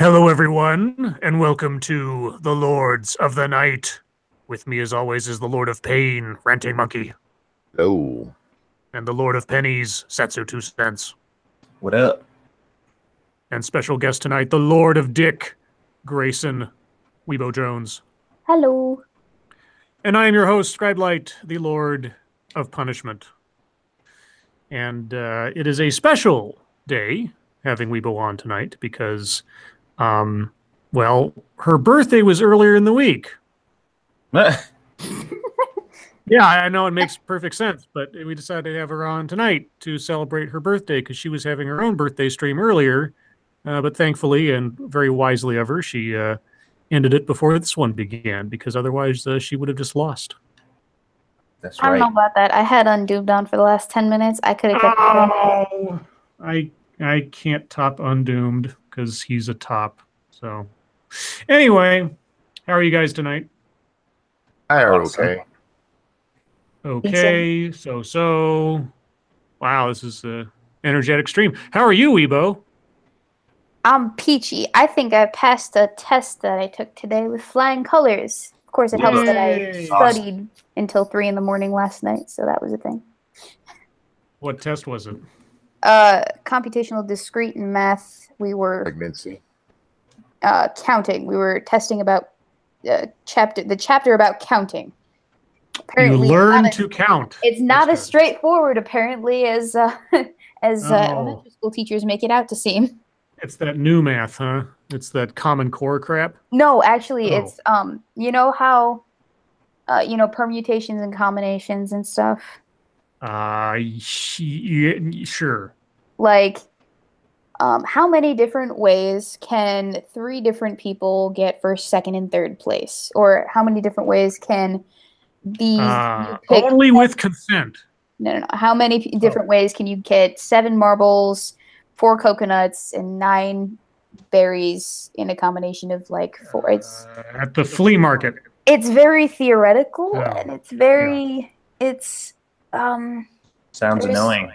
Hello, everyone, and welcome to the Lords of the Night. With me, as always, is the Lord of Pain, Ranting Monkey. Hello. And the Lord of Pennies, Satsu 2 Cents. What up? And special guest tonight, the Lord of Dick, Grayson, Weebo Jones. Hello. And I am your host, Scribe Light, the Lord of Punishment. And it is a special day having Weebo on tonight because, well, her birthday was earlier in the week. Yeah, I know it makes perfect sense, but we decided to have her on tonight to celebrate her birthday because she was having her own birthday stream earlier. But thankfully, and very wisely of her, she ended it before this one began because otherwise she would have just lost. That's I right. don't know about that. I had Undoomed on for the last 10 minutes. I could have kept Oh, I can't top Undoomed because he's a top. So anyway, how are you guys tonight? I are Awesome. okay. Okay, so. Wow, this is an energetic stream. How are you, Weebo? I'm peachy. I think I passed a test that I took today with flying colors. Of course, it helps that I Yay. studied until 3 in the morning last night, so that was a thing. What test was it? Computational discrete and math. We were Pregnancy. counting. We were testing about the chapter about counting. You Apparently, learn to count. It's not That's as good. straightforward, apparently, as elementary school teachers make it out to seem. It's that new math, huh? It's that Common Core crap. No, actually, Oh. it's you know how, permutations and combinations and stuff. Sure. Like, how many different ways can 3 different people get first, second, and third place? Or how many different ways can these you pick? Only with consent. No. How many different ways can you get 7 marbles, 4 coconuts, and 9 berries in a combination of like 4? It's At the flea market. it's very theoretical, Oh, and it's very it's Sounds There's- annoying.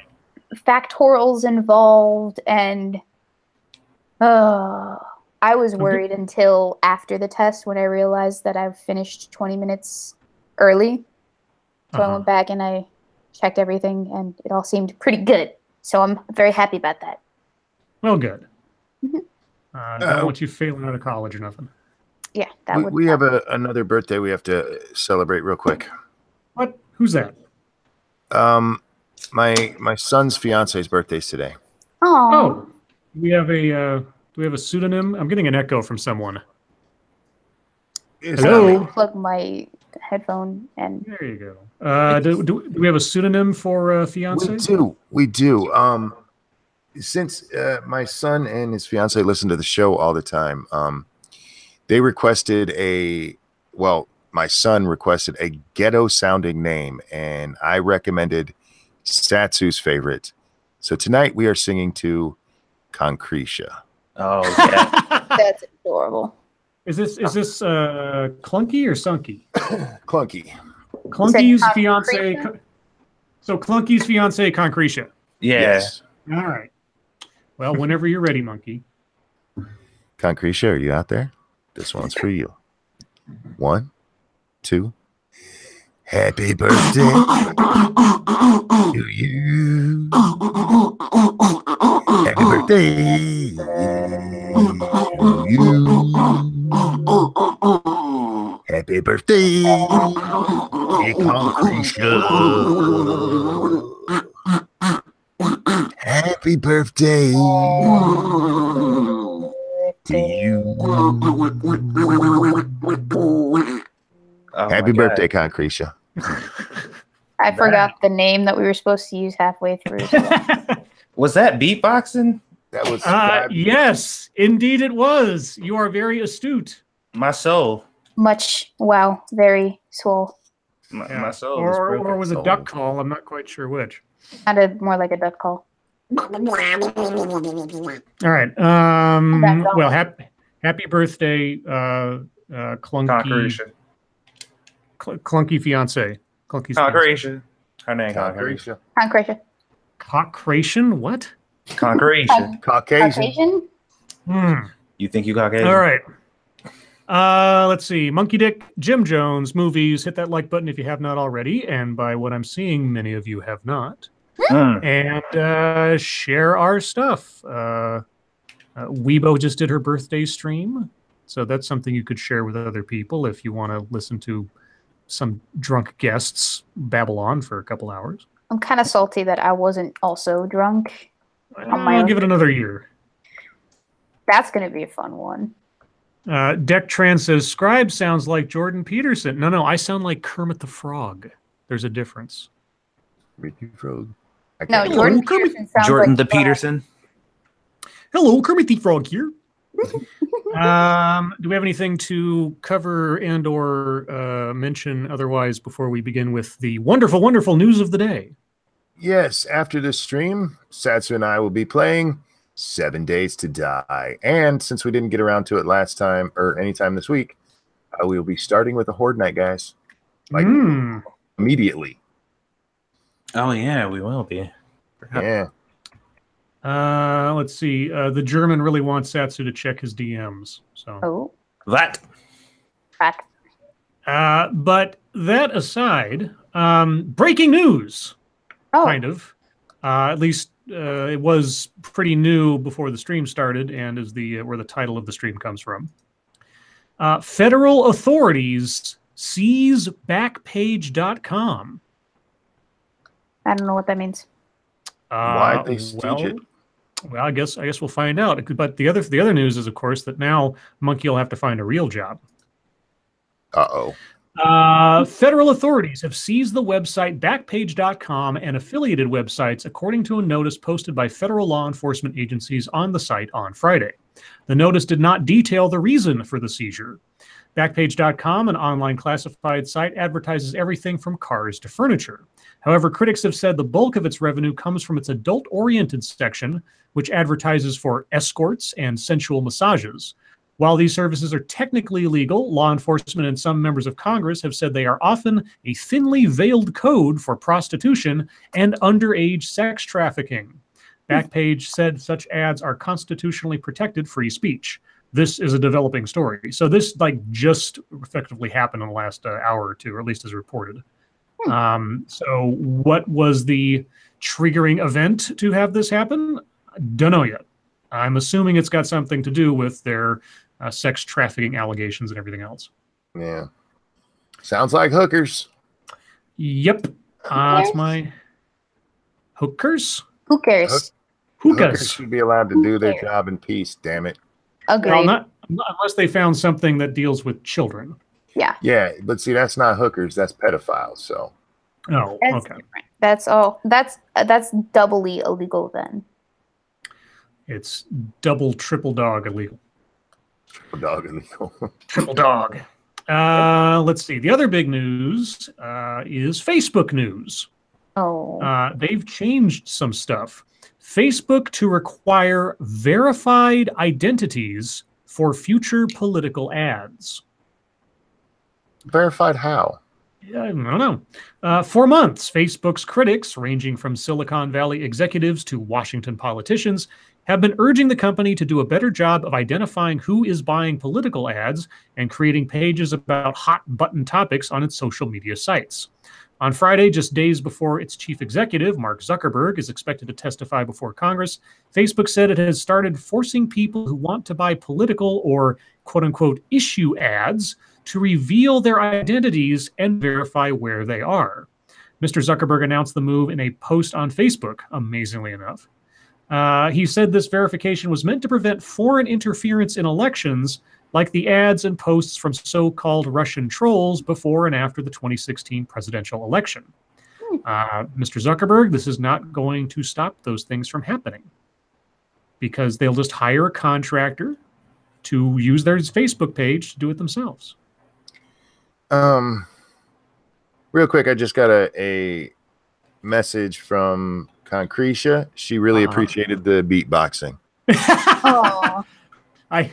factorials involved, and I was worried until after the test when I realized that I've finished 20 minutes early. So I went back and I checked everything, and it all seemed pretty good. So I'm very happy about that. Well, good. Mhm. Don't want you failing out of college or nothing. Yeah, that We have another birthday we have to celebrate real quick. What? Who's that? My son's fiance's birthday's today. Oh, Do we have a pseudonym? I'm getting an echo from someone. Hello? plug my headphone and There you go. Do we have a pseudonym for fiance? We do. Since my son and his fiance listen to the show all the time, they requested my son requested a ghetto sounding name, and I recommended Satsu's favorite. So tonight we are singing to Concretia. Oh yeah. that's adorable. Is this Clunky or Sunky? Clunky. Clunky's Concretia? fiance. So Clunky's fiance, Concretia. Yeah. Yes. All right. Well, whenever you're ready, Monkey. Concretia, are you out there? This one's for you. 1, 2. Happy birthday to you. Happy birthday to you. Happy birthday, Concretia. Happy birthday to you. Oh, Happy my birthday, God. Concretia. I forgot the name that we were supposed to use halfway through. Was that beatboxing? That was Yes, indeed it was. You are very astute. My soul. Very swole. My soul. Or was it soul. duck call? I'm not quite sure which. Sounded more like a duck call. All right. Well, happy birthday, Clunky. Clunky fiance. Clunky's Concretia. Her name Concretia. Concretia. Cockration? What? Concretia. Caucasian. Caucasian? You think you Caucasian? All right. Let's see. Monkey Dick, Jim Jones, movies. Hit that like button if you have not already. And by what I'm seeing, many of you have not. And share our stuff. Weebo just did her birthday stream. So that's something you could share with other people if you want to listen to some drunk guests babble on for a couple hours. I'm kind of salty that I wasn't also drunk. I'll give it another year. That's going to be a fun one. Deck Tran says, Scribe sounds like Jordan Peterson. No, I sound like Kermit the Frog. There's a difference. Ricky Frog. No, Jordan Peterson sounds Jordan like the Peterson. Hello, Kermit the Frog here. Do we have anything to cover and or mention otherwise before we begin with the wonderful, wonderful news of the day? Yes, after this stream, Satsu and I will be playing 7 Days to Die. And since we didn't get around to it last time or anytime this week, we will be starting with a Horde Night, guys. Like immediately. Oh, yeah, we will be. Yeah. Let's see. The German really wants Satsu to check his DMs. So. That. But that aside, breaking news. Kind of. At least it was pretty new before the stream started, and is where the title of the stream comes from. Federal authorities seize Backpage.com. I don't know what that means. Why'd they siege it? Well, I guess we'll find out. But the other news is, of course, that now Monkey will have to find a real job. Federal authorities have seized the website Backpage.com and affiliated websites, according to a notice posted by federal law enforcement agencies on the site on Friday. The notice did not detail the reason for the seizure. Backpage.com, an online classified site, advertises everything from cars to furniture. However, critics have said the bulk of its revenue comes from its adult-oriented section, which advertises for escorts and sensual massages. While these services are technically illegal, law enforcement and some members of Congress have said they are often a thinly veiled code for prostitution and underage sex trafficking. Backpage said such ads are constitutionally protected free speech. This is a developing story. So this just effectively happened in the last hour or two, or at least as reported. So what was the triggering event to have this happen? Don't know yet. I'm assuming it's got something to do with their sex trafficking allegations and everything else. Yeah. Sounds like hookers. Yep. That's my hookers. Hookers. Hookers should be allowed to do their job in peace, damn it. Agreed. Well, not unless they found something that deals with children. Yeah. Yeah, but see, that's not hookers, that's pedophiles, so. Oh, that's okay. Different. That's all. That's doubly illegal then. It's double, triple dog illegal. Triple dog illegal. Triple dog. Let's see. The other big news is Facebook news. Oh. They've changed some stuff. Facebook to require verified identities for future political ads. Verified how? Yeah, I don't know. For months, Facebook's critics, ranging from Silicon Valley executives to Washington politicians, have been urging the company to do a better job of identifying who is buying political ads and creating pages about hot-button topics on its social media sites. On Friday, just days before its chief executive, Mark Zuckerberg, is expected to testify before Congress, Facebook said it has started forcing people who want to buy political or quote-unquote issue ads to reveal their identities and verify where they are. Mr. Zuckerberg announced the move in a post on Facebook, amazingly enough. He said this verification was meant to prevent foreign interference in elections, like the ads and posts from so-called Russian trolls before and after the 2016 presidential election. Mr. Zuckerberg, this is not going to stop those things from happening, because they'll just hire a contractor to use their Facebook page to do it themselves. Real quick, I just got a message from Concretia. She really appreciated the beatboxing. Oh. I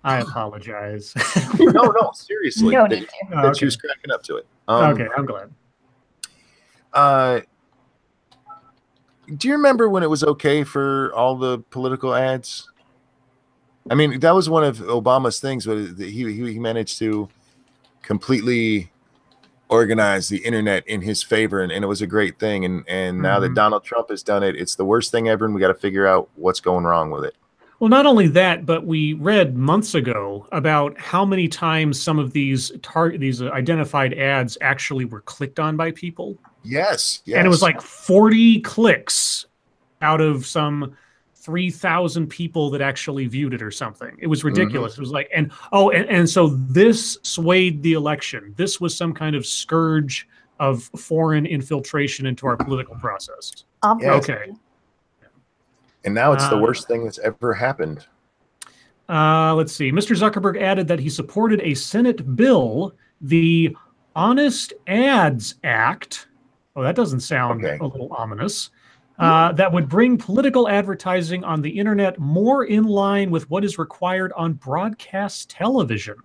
apologize. No, seriously. No need to. That she was cracking up to it. Okay, I'm glad. Do you remember when it was okay for all the political ads? I mean, that was one of Obama's things, but he managed to completely organize the internet in his favor, and it was a great thing. And now that Donald Trump has done it, it's the worst thing ever, and we got to figure out what's going wrong with it. Well, not only that, but we read months ago about how many times some of these identified ads actually were clicked on by people. Yes. And it was like 40 clicks out of some 3,000 people that actually viewed it or something. It was ridiculous. It was like, and so this swayed the election. This was some kind of scourge of foreign infiltration into our political process. Okay. And now it's the worst thing that's ever happened. Let's see. Mr. Zuckerberg added that he supported a Senate bill, the Honest Ads Act. Oh, that doesn't sound a little ominous. That would bring political advertising on the internet more in line with what is required on broadcast television.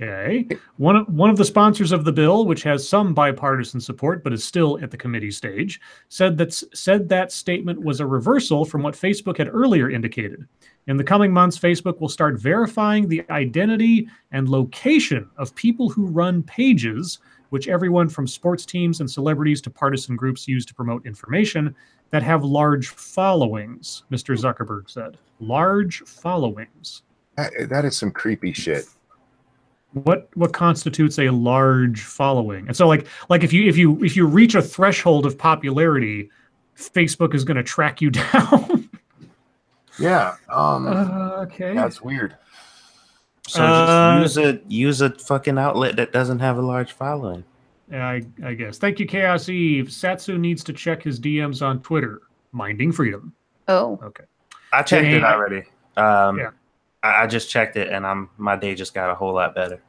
Okay. One of the sponsors of the bill, which has some bipartisan support but is still at the committee stage, said that statement was a reversal from what Facebook had earlier indicated. In the coming months, Facebook will start verifying the identity and location of people who run pages, which everyone from sports teams and celebrities to partisan groups use to promote information, that have large followings, Mr. Zuckerberg said. Large followings. That is some creepy shit. What constitutes a large following? And so like if you reach a threshold of popularity, Facebook is going to track you down. Yeah. Okay. That's weird. So just use a fucking outlet that doesn't have a large following. I guess. Thank you, Chaos Eve. Satsu needs to check his DMs on Twitter. Minding freedom. Oh. Okay. I checked it already. Yeah. I just checked it, and my day just got a whole lot better.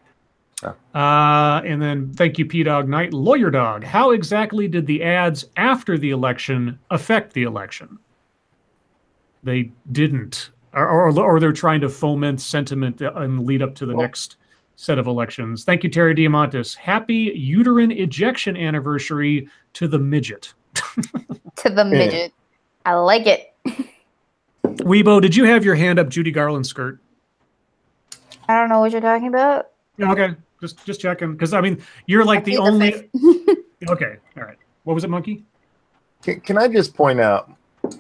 So. And then thank you, P-Dog Knight. Lawyer Dog, how exactly did the ads after the election affect the election? They didn't. Or they're trying to foment sentiment and lead up to the next set of elections. Thank you, Terry Diamantis. Happy uterine ejection anniversary to the midget. To the midget. I like it. Weebo, did you have your hand up Judy Garland's skirt? I don't know what you're talking about. Okay, just checking. Because, I mean, you're like the only... Okay, all right. What was it, Monkey? Can I just point out,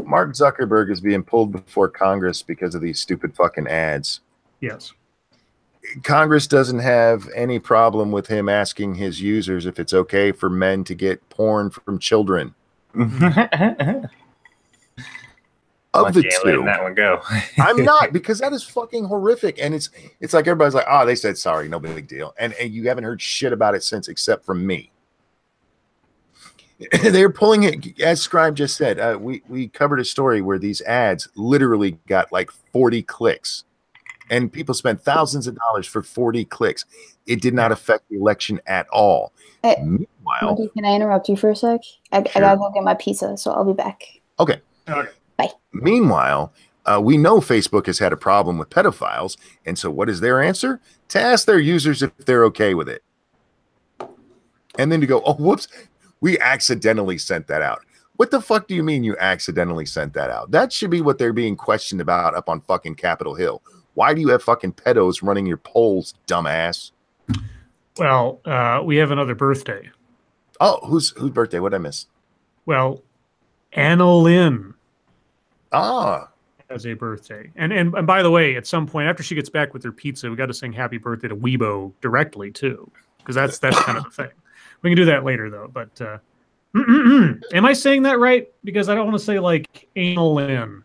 Mark Zuckerberg is being pulled before Congress because of these stupid fucking ads. Yes. Congress doesn't have any problem with him asking his users if it's okay for men to get porn from children. Of the two, that one go. I'm not, because that is fucking horrific, and it's like everybody's like, oh, they said sorry, no big deal, and you haven't heard shit about it since, except from me. They're pulling it, as Scribe just said. We covered a story where these ads literally got like 40 clicks, and people spent thousands of dollars for 40 clicks. It did not affect the election at all. Meanwhile, Monkey, can I interrupt you for a sec? I gotta go get my pizza, so I'll be back. Okay. Bye. Meanwhile, we know Facebook has had a problem with pedophiles, and so what is their answer? To ask their users if they're okay with it. And then to go, oh, whoops, we accidentally sent that out. What the fuck do you mean you accidentally sent that out? That should be what they're being questioned about up on fucking Capitol Hill. Why do you have fucking pedos running your polls, dumbass? Well, we have another birthday. Oh, whose birthday? What did I miss? Well, Anna Lynn. Has a birthday. And by the way, at some point after she gets back with her pizza, we got to sing happy birthday to Weebo directly too, because that's kind of the thing. We can do that later though. But am I saying that right? Because I don't want to say like Anal Lynn.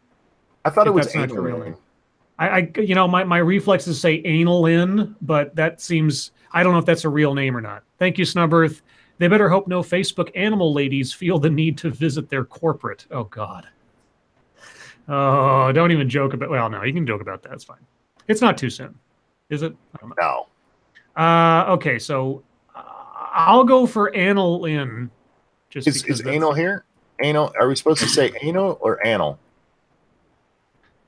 I thought it was Anal Lynn. I you know, my reflexes say Anal Lynn, but that seems, I don't know if that's a real name or not. Thank you, Snubbirth. They better hope no Facebook animal ladies feel the need to visit their corporate. Oh God. Oh, don't even joke about. Well, no, you can joke about that. It's fine. It's not too soon, is it? I don't know. No. Okay, so I'll go for anal Lynn. Just is anal here? Anal? Are we supposed to say anal or anal?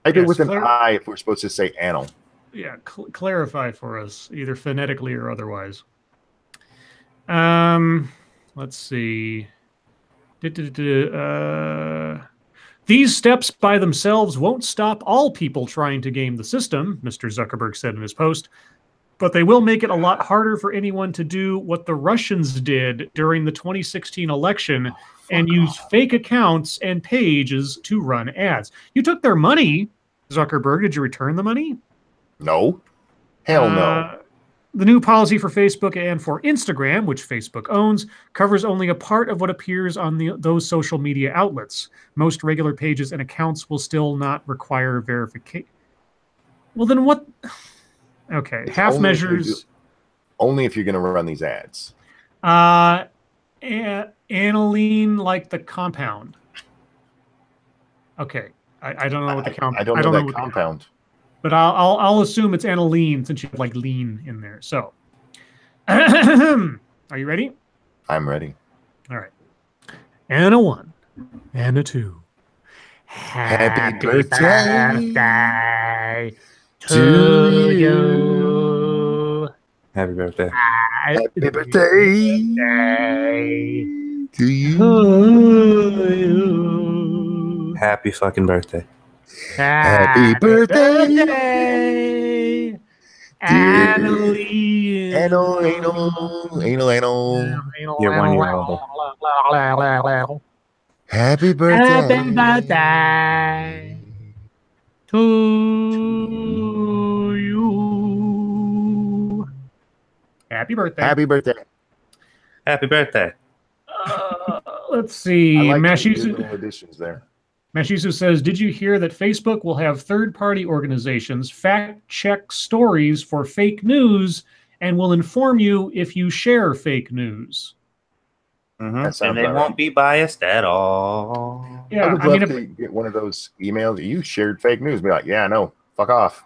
I do with an I if we're supposed to say anal. Yeah, clarify for us, either phonetically or otherwise. Let's see. These steps by themselves won't stop all people trying to game the system, Mr. Zuckerberg said in his post, but they will make it a lot harder for anyone to do what the Russians did during the 2016 election and use fake accounts and pages to run ads. You took their money, Zuckerberg. Did you return the money? No. Hell no. The new policy for Facebook and for Instagram, which Facebook owns, covers only a part of what appears on those social media outlets. Most regular pages and accounts will still not require verification. Well, then what? Okay, it's half measures. Only if you're going to run these ads. Aniline, like the compound. Okay, I don't know what the compound. I don't know that compound. But I'll assume it's aniline since you have like lean in there. So, are you ready? I'm ready. All right. And a 1, and a 2. Happy birthday to you. Happy birthday. Happy birthday to you. Happy fucking birthday. Happy birthday, Annalie. Anal. You're 1 year older. Happy birthday. Happy birthday to you. Happy birthday. Happy birthday. Happy birthday. Let's see. I like the Mashisu. little additions there. Mashisu says, did you hear that Facebook will have third-party organizations fact-check stories for fake news and will inform you if you share fake news? Mm-hmm. And they won't be biased at all. Yeah, I would love to get one of those emails. You shared fake news. Be like, yeah, no, fuck off.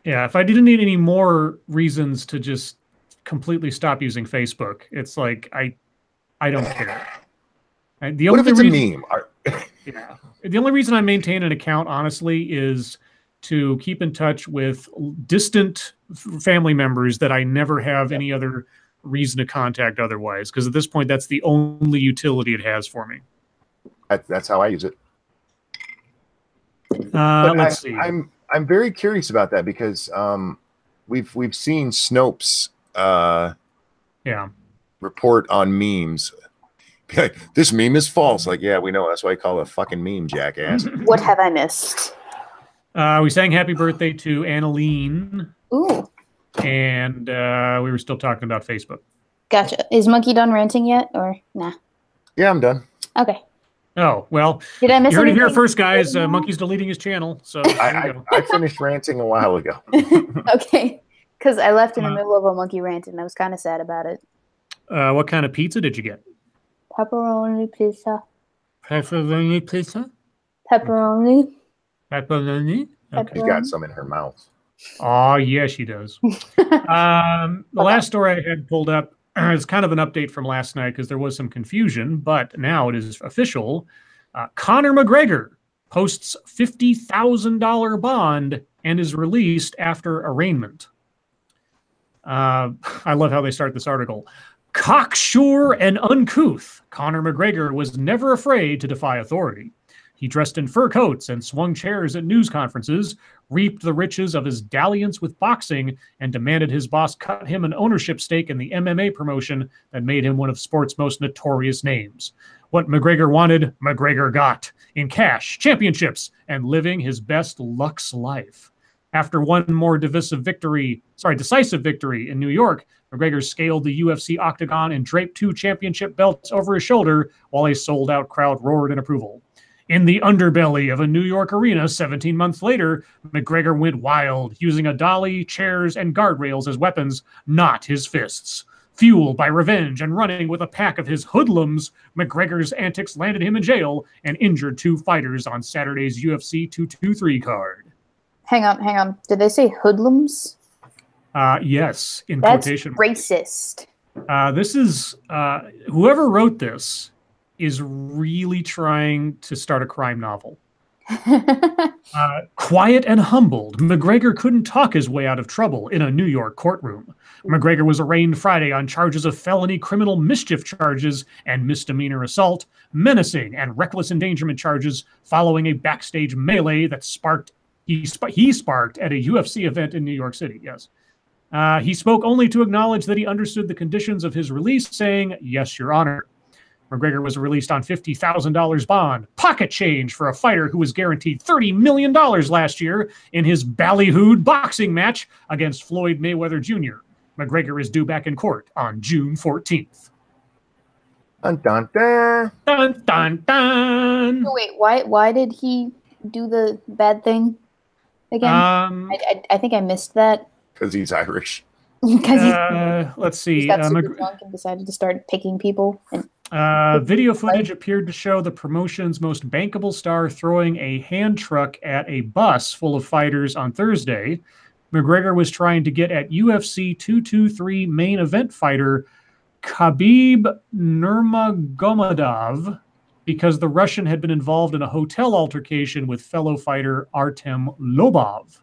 Yeah, if I didn't need any more reasons to just completely stop using Facebook, it's like I don't care. And the what only if it's reason, a meme? Yeah. The only reason I maintain an account, honestly, is to keep in touch with distant family members that I never have any other reason to contact otherwise. Because at this point, that's the only utility it has for me. That's how I use it. Let's see. I'm very curious about that because we've seen Snopes report on memes. Like, this meme is false. Like, yeah, we know. That's why I call it a fucking meme, jackass. What have I missed? We sang happy birthday to Annaline. Ooh. And we were still talking about Facebook. Gotcha. Is Monkey done ranting yet, or nah? Yeah, I'm done. Okay. Oh, well. Did I miss you heard it anything? here first, guys. Monkey's deleting his channel. So I finished ranting a while ago. Okay. Because I left in the middle of a monkey rant, and I was kind of sad about it. What kind of pizza did you get? Pepperoni pizza. Pepperoni pizza? Pepperoni. Pepperoni? Okay. She's got some in her mouth. Oh, yeah, she does. The last story I had pulled up is kind of an update from last night because there was some confusion, but now it is official. Conor McGregor posts $50,000 bond and is released after arraignment. I love how they start this article. Cocksure and uncouth, Conor McGregor was never afraid to defy authority. He dressed in fur coats and swung chairs at news conferences, reaped the riches of his dalliance with boxing, and demanded his boss cut him an ownership stake in the MMA promotion that made him one of sport's most notorious names. What McGregor wanted, McGregor got, in cash, championships, and living his best Lux life. After one more decisive victory in New York, McGregor scaled the UFC octagon and draped 2 championship belts over his shoulder while a sold-out crowd roared in approval. In the underbelly of a New York arena 17 months later, McGregor went wild, using a dolly, chairs, and guardrails as weapons, not his fists. Fueled by revenge and running with a pack of his hoodlums, McGregor's antics landed him in jail and injured 2 fighters on Saturday's UFC 223 card. Hang on. Did they say hoodlums? Yes, in That's quotation. Racist. This is whoever wrote this is really trying to start a crime novel. Quiet and humbled, McGregor couldn't talk his way out of trouble in a New York courtroom. McGregor was arraigned Friday on charges of felony criminal mischief charges and misdemeanor assault, menacing and reckless endangerment charges following a backstage melee that he sparked at a UFC event in New York City. Yes. He spoke only to acknowledge that he understood the conditions of his release, saying, "Yes, Your Honor." McGregor was released on $50,000 bond, pocket change for a fighter who was guaranteed $30 million last year in his ballyhooed boxing match against Floyd Mayweather Jr. McGregor is due back in court on June 14th. Dun, dun, dun. Dun, dun, dun. So wait, why did he do the bad thing again? I think I missed that. Because he's Irish. Let's see. He got super drunk and decided to start picking people. Video footage appeared to show the promotion's most bankable star throwing a hand truck at a bus full of fighters on Thursday. McGregor was trying to get at UFC 223 main event fighter Khabib Nurmagomedov because the Russian had been involved in a hotel altercation with fellow fighter Artem Lobov.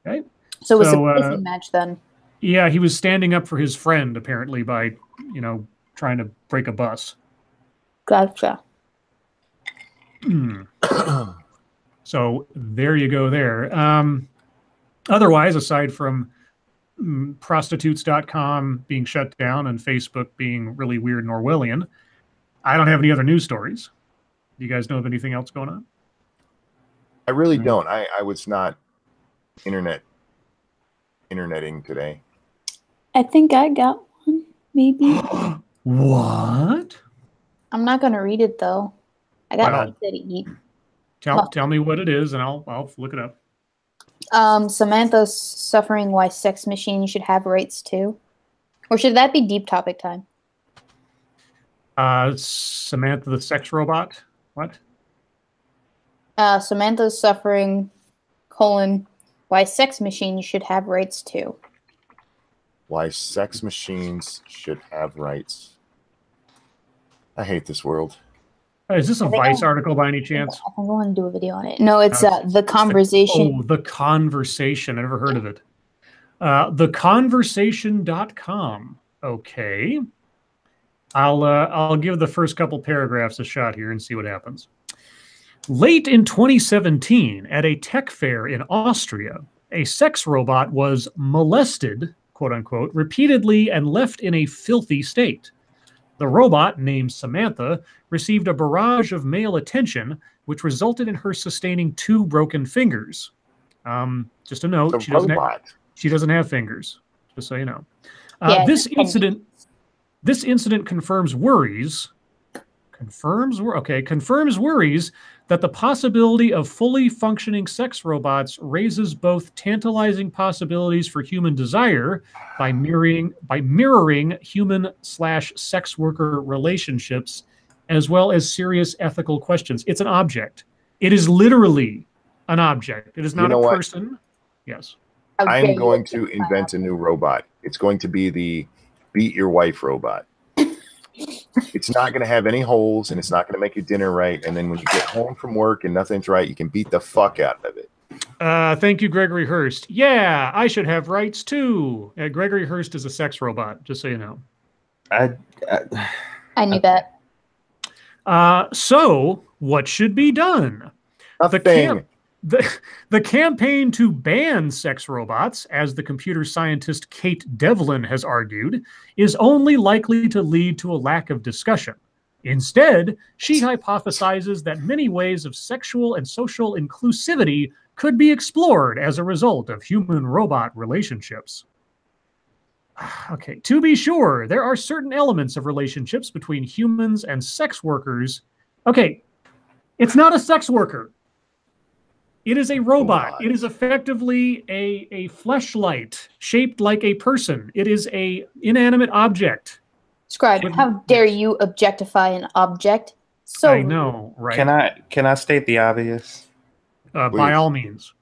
Okay. So it was a pissing match then. Yeah, he was standing up for his friend, apparently, by, trying to break a bus. Gotcha. So there you go there. Otherwise, aside from prostitutes.com being shut down and Facebook being really weird and Orwellian, I don't have any other news stories. Do you guys know of anything else going on? I really don't. I was not interneting today. I think I got one, maybe. What? I'm not gonna read it though. I got pizza to eat. Tell me what it is, and I'll look it up. Samantha's suffering why sex machines should have rights too, or should that be deep topic time? Samantha the sex robot. What? Samantha's suffering, why sex machines should have rights too. Why sex machines should have rights. I hate this world. Is this a Vice article by any chance? I think I want to do a video on it. No, it's The Conversation. Oh, The Conversation. I never heard of it. Theconversation.com. Okay. I'll give the first couple paragraphs a shot here and see what happens. Late in 2017, at a tech fair in Austria, a sex robot was molested, quote unquote, repeatedly and left in a filthy state. The robot, named Samantha, received a barrage of male attention, which resulted in her sustaining 2 broken fingers. Just a note, she doesn't have fingers, just so you know. This incident confirms worries that the possibility of fully functioning sex robots raises both tantalizing possibilities for human desire by mirroring human/sex worker relationships, as well as serious ethical questions. It's an object. It is literally an object. It is not a person. Yes. I'm going to invent a new robot. It's going to be the beat your wife robot. It's not going to have any holes, and it's not going to make your dinner right. And then when you get home from work and nothing's right, you can beat the fuck out of it. Thank you, Gregory Hurst. Yeah, I should have rights too. Gregory Hurst is a sex robot, just so you know. I knew that. So, what should be done? Nothing. The campaign to ban sex robots, as the computer scientist Kate Devlin has argued, is only likely to lead to a lack of discussion. Instead, she hypothesizes that many ways of sexual and social inclusivity could be explored as a result of human-robot relationships. Okay, to be sure, there are certain elements of relationships between humans and sex workers. Okay, it's not a sex worker. It is a robot. It is effectively a fleshlight shaped like a person. It is a inanimate object. Scribe, how dare you objectify an object? So I know, right? Can I state the obvious? By all means.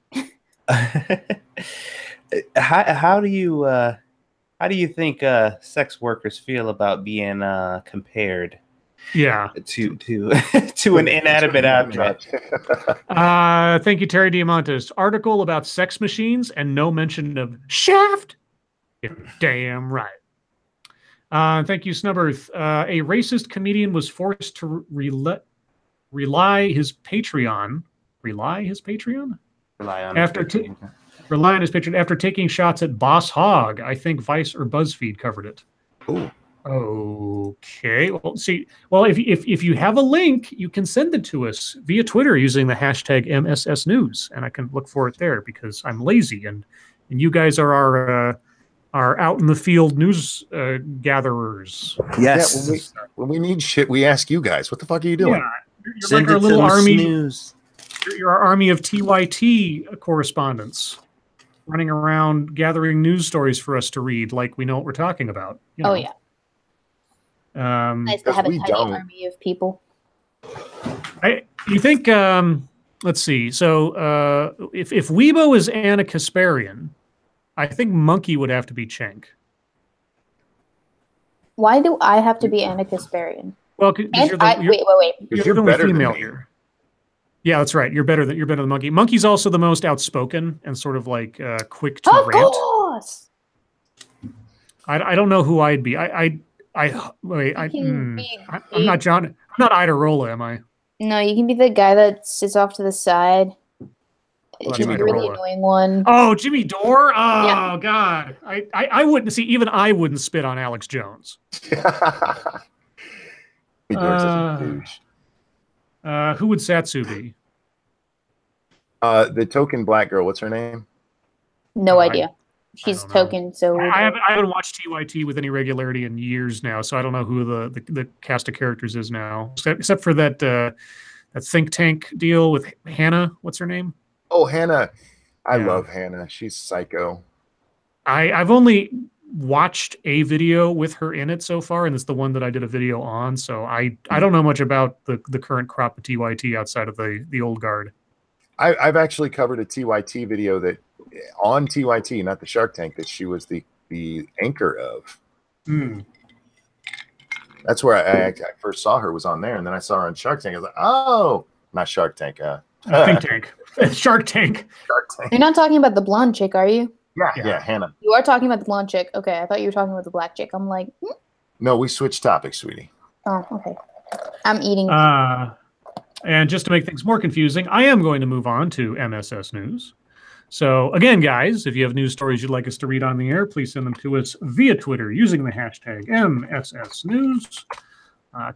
How do you think sex workers feel about being compared Yeah. To an inanimate object. Thank you, Terry Diamantis. Article about sex machines and no mention of Shaft. You're damn right. Thank you, Snubbers. A racist comedian was forced to rely on his Patreon after taking shots at Boss Hogg. I think Vice or BuzzFeed covered it. Ooh. Okay. Well, if you have a link, you can send it to us via Twitter using the hashtag MSS News, and I can look for it there because I'm lazy and you guys are our out in the field news gatherers. Yes. Yeah, when we need shit, we ask you guys. What the fuck are you doing? Yeah, you're like our little army. You're our army of TYT correspondents running around gathering news stories for us to read, like we know what we're talking about. You know? Oh yeah. Nice to have a tiny army of people. You think? Let's see. So, if Weebo is Anna Kasparian, I think Monkey would have to be Cenk. Why do I have to be Anna Kasparian? Well, wait. You're the only female here. Yeah, that's right. You're better than Monkey. Monkey's also the most outspoken and sort of like quick to rant. Of course. I don't know who I'd be. I'm not John. I'm not Idarola, am I? No, you can be the guy that sits off to the side. Jimmy the really annoying one. Oh, Jimmy Dore. Oh yeah. God, I wouldn't see. Even I wouldn't spit on Alex Jones. Who would Satsu be? The token black girl. What's her name? No idea. She's token. So I haven't watched TYT with any regularity in years now, so I don't know who the cast of characters is now, except for that think tank deal with Hannah. What's her name? Oh, Hannah. I love Hannah. She's psycho. I've only watched a video with her in it so far, and it's the one that I did a video on. So I don't know much about the current crop of TYT outside of the old guard. I've actually covered a TYT video that on TYT, not the Shark Tank, that she was the anchor of. That's where I first saw her, was on there, and then I saw her on Shark Tank. I was like, oh, not Shark Tank. Think Tank. Shark Tank. Shark Tank. You're not talking about the blonde chick, are you? Yeah, Hannah. You are talking about the blonde chick. Okay, I thought you were talking about the black chick. I'm like, No, we switched topics, sweetie. Oh, okay. I'm eating. And just to make things more confusing, I am going to move on to MSS News. So again, guys, if you have news stories you'd like us to read on the air, please send them to us via Twitter using the hashtag MSS News.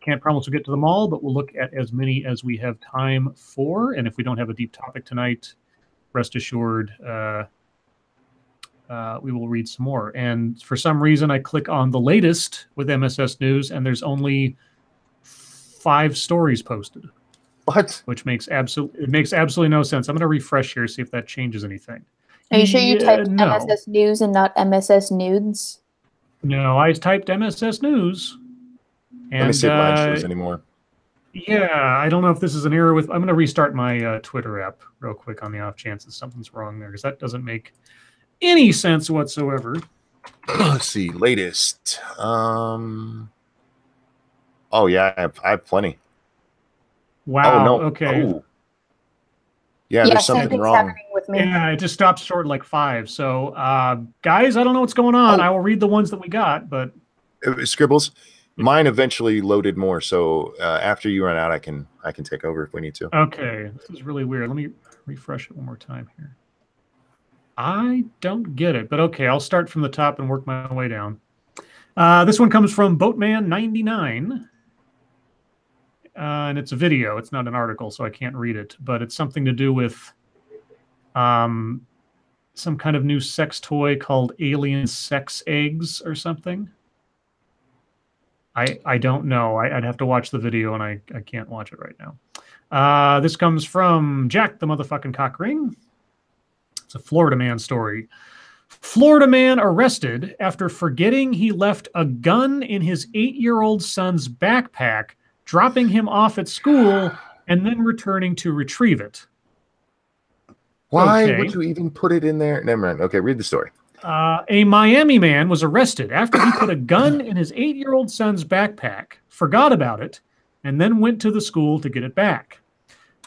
Can't promise we'll get to them all, but we'll look at as many as we have time for. And if we don't have a deep topic tonight, rest assured, we will read some more. And for some reason, I click on the latest with MSS News, and there's only 5 stories posted. What? Which makes absolutely no sense. I'm going to refresh here, see if that changes anything. Are you sure you typed MSS News and not MSS Nudes? No, I typed MSS News. And, let me see if mine shows anymore. Yeah, I don't know if this is an error with. I'm going to restart my Twitter app real quick on the off chance that something's wrong there, because that doesn't make any sense whatsoever. Let's see, latest. Oh yeah, I have plenty. Wow. Oh, no. Okay. Oh. Yeah, there's something wrong. Happening with me. Yeah, it just stopped short like 5. So, guys, I don't know what's going on. I will read the ones that we got, but Scribbles, mine eventually loaded more. So after you run out, I can take over if we need to. Okay, this is really weird. Let me refresh it one more time here. I don't get it, but okay, I'll start from the top and work my way down. This one comes from Boatman99. And it's a video. It's not an article, so I can't read it. But it's something to do with some kind of new sex toy called alien sex eggs or something. I don't know. I'd have to watch the video, and I can't watch it right now. This comes from Jack the motherfucking Cockring. It's a Florida man story. Florida man arrested after forgetting he left a gun in his 8-year-old son's backpack, dropping him off at school, and then returning to retrieve it. Why would you even put it in there? Never mind. Okay, read the story. A Miami man was arrested after he put a gun in his 8-year-old son's backpack, forgot about it, and then went to the school to get it back.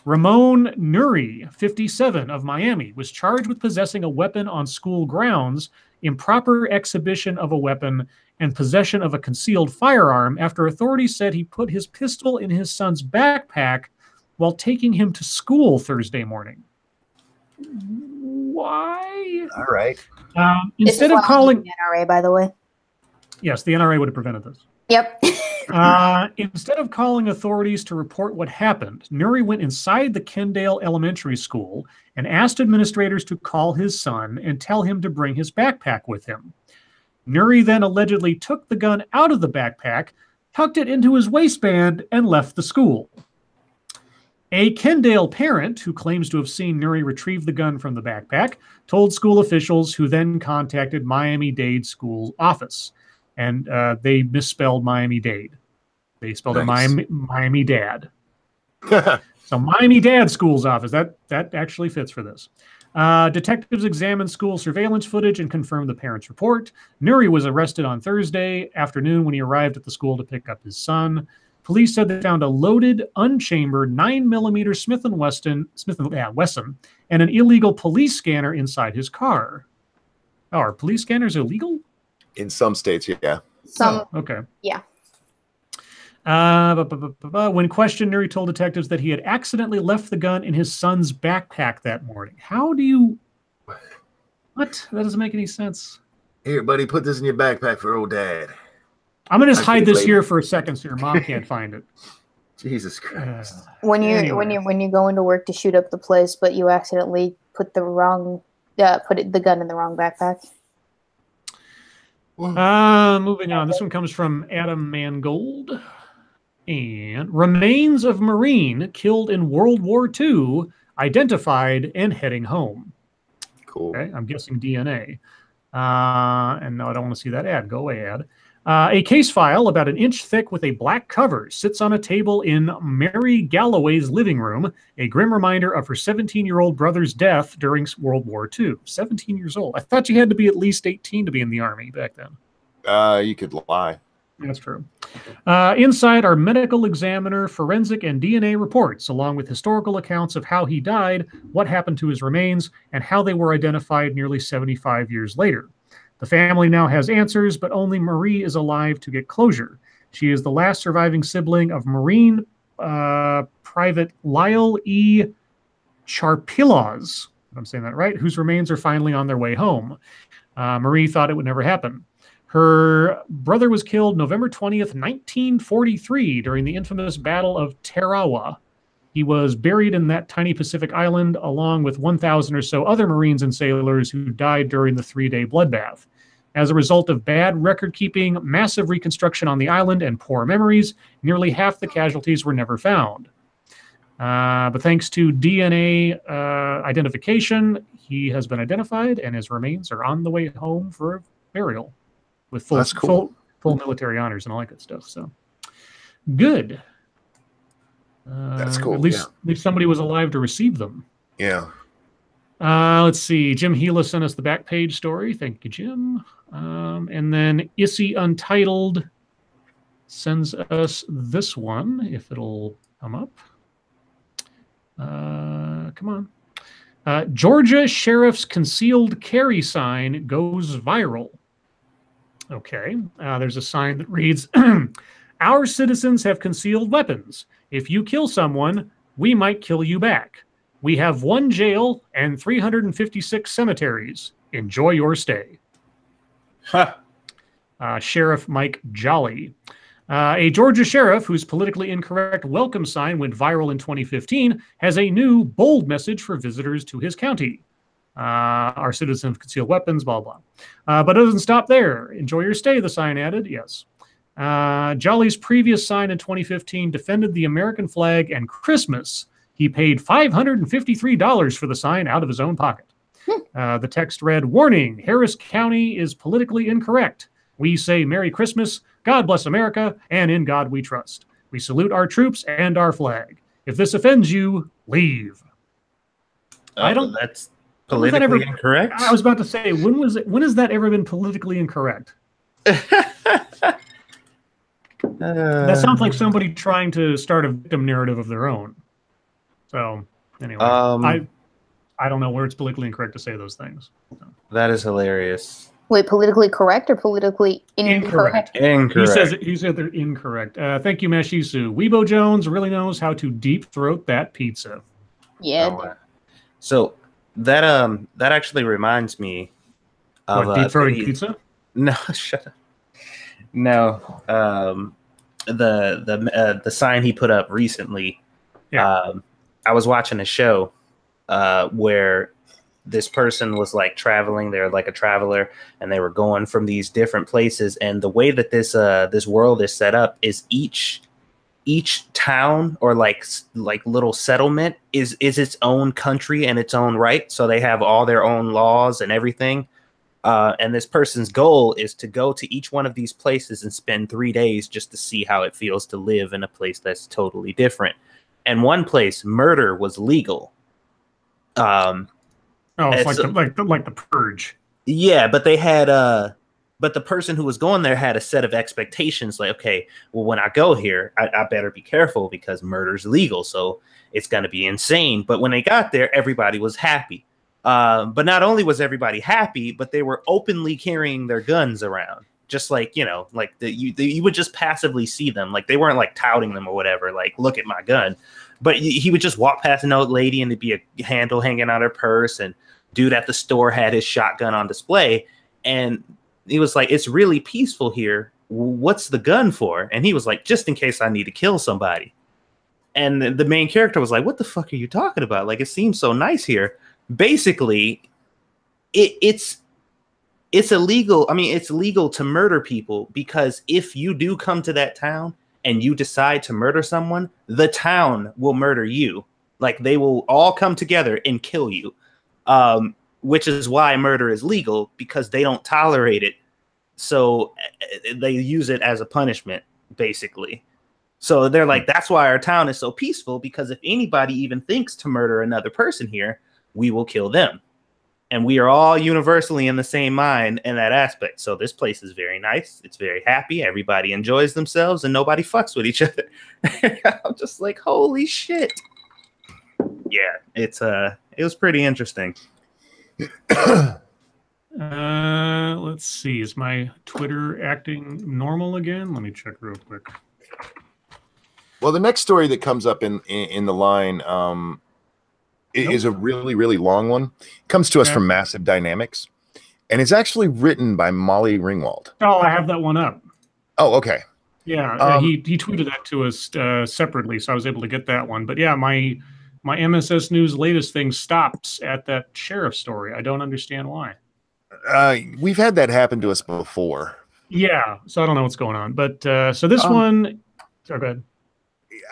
Ramon Nuri, 57, of Miami, was charged with possessing a weapon on school grounds, improper exhibition of a weapon, and possession of a concealed firearm after authorities said he put his pistol in his son's backpack while taking him to school Thursday morning. Why? All right. Instead of calling the NRA, by the way. Yes, the NRA would have prevented this. Yep. Instead of calling authorities to report what happened, Nuri went inside the Kendale Elementary School and asked administrators to call his son and tell him to bring his backpack with him. Nuri then allegedly took the gun out of the backpack, tucked it into his waistband, and left the school. A Kendale parent who claims to have seen Nuri retrieve the gun from the backpack told school officials, who then contacted Miami-Dade school office. And they misspelled Miami-Dade. They spelled it Miami-Dad. So Miami-Dade school's office. That actually fits for this. Detectives examined school surveillance footage and confirmed the parents' report. Nuri was arrested on Thursday afternoon when he arrived at the school to pick up his son. Police said they found a loaded, unchambered 9mm Smith & Wesson and an illegal police scanner inside his car. Oh, are police scanners illegal? In some states, yeah. Okay. Yeah. When questioned, Nuri told detectives that he had accidentally left the gun in his son's backpack that morning. How do you... What? That doesn't make any sense. Here, buddy, put this in your backpack for old dad. I'm going to just hide this here for a second so your mom can't find it. Jesus Christ. When you go into work to shoot up the place, but you accidentally put the gun in the wrong backpack. Moving on. This one comes from Adam Mangold. And remains of Marine killed in World War II identified and heading home. Cool. Okay, I'm guessing DNA. And no, I don't want to see that ad. Go away, ad. A case file about 1 inch thick with a black cover sits on a table in Mary Galloway's living room, a grim reminder of her 17-year-old brother's death during World War II. 17 years old. I thought you had to be at least 18 to be in the Army back then. You could lie. That's true. Inside are medical examiner, forensic, and DNA reports, along with historical accounts of how he died, what happened to his remains, and how they were identified nearly 75 years later. The family now has answers, but only Marie is alive to get closure. She is the last surviving sibling of Marine Private Lyle E. Charpilaws, if I'm saying that right, whose remains are finally on their way home. Marie thought it would never happen. Her brother was killed November 20th, 1943, during the infamous Battle of Tarawa. He was buried in that tiny Pacific island, along with 1,000 or so other Marines and sailors who died during the 3-day bloodbath. As a result of bad record-keeping, massive reconstruction on the island, and poor memories, nearly half the casualties were never found. But thanks to DNA identification, he has been identified, and his remains are on the way home for burial, with full military honors and all that good stuff. So, good. That's cool. At least somebody was alive to receive them. Yeah. Let's see. Jim Gila sent us the Backpage story. Thank you, Jim. And then Issy Untitled sends us this one, if it'll come up. Come on. Georgia Sheriff's concealed carry sign goes viral. Okay. There's a sign that reads, "Our citizens have concealed weapons. If you kill someone, we might kill you back. We have 1 jail and 356 cemeteries. Enjoy your stay." Sheriff Mike Jolly. A Georgia sheriff whose politically incorrect welcome sign went viral in 2015 has a new bold message for visitors to his county. Our citizens conceal weapons, blah, blah. But it doesn't stop there. Enjoy your stay, the sign added. Yes. Jolly's previous sign in 2015 defended the American flag and Christmas. He paid $553 for the sign out of his own pocket. The text read, "Warning, Harris County is politically incorrect. We say Merry Christmas, God bless America, and in God we trust. We salute our troops and our flag. If this offends you, leave." That's politically incorrect? I was about to say, when has that ever been politically incorrect? That sounds like somebody trying to start a victim narrative of their own. So anyway, I don't know where it's politically incorrect to say those things. So. That is hilarious. Wait, politically correct or politically incorrect? Incorrect. He said they're incorrect. Thank you, Mashisu. Weebo Jones really knows how to deep throat that pizza. Yeah. Oh, so that actually reminds me of deep throating pizza. No, shut up. No, the sign he put up recently. Yeah. I was watching a show where this person was like traveling. They're like a traveler, and they were going from these different places. And the way that this world is set up is each town or like little settlement is its own country and its own right. So they have all their own laws and everything. And this person's goal is to go to each one of these places and spend 3 days just to see how it feels to live in a place that's totally different. And one place, murder was legal. It's like the purge. Yeah, but they had but the person who was going there had a set of expectations like, okay, well, when I go here, I better be careful because murder's legal, so it's going to be insane. But when they got there, everybody was happy. But not only was everybody happy, but they were openly carrying their guns around. Just like, you know, like you would just passively see them. Like they weren't like touting them or whatever, like, look at my gun. But he would just walk past an old lady and there'd be a handle hanging out her purse. And dude at the store had his shotgun on display. And he was like, it's really peaceful here. What's the gun for? And he was like, just in case I need to kill somebody. And the main character was like, what the fuck are you talking about? Like, it seems so nice here. Basically, it's illegal. I mean, it's legal to murder people because if you do come to that town and you decide to murder someone, the town will murder you. Like they will all come together and kill you. Which is why murder is legal, because they don't tolerate it. So they use it as a punishment, basically. So they're like, that's why our town is so peaceful, because if anybody even thinks to murder another person here, we will kill them. And we are all universally in the same mind in that aspect. So this place is very nice. It's very happy. Everybody enjoys themselves and nobody fucks with each other. I'm just like, holy shit. Yeah, it was pretty interesting. Let's see. Is my Twitter acting normal again? Let me check real quick. Well, the next story that comes up in the line is a really, really long one. It comes to us from Massive Dynamics, and it's actually written by Molly Ringwald. Oh, I have that one up. Oh, okay. Yeah, he tweeted that to us separately, so I was able to get that one. But yeah, my MSS News latest thing stops at that sheriff story. I don't understand why. We've had that happen to us before. Yeah, so I don't know what's going on. But so this one, sorry, go ahead.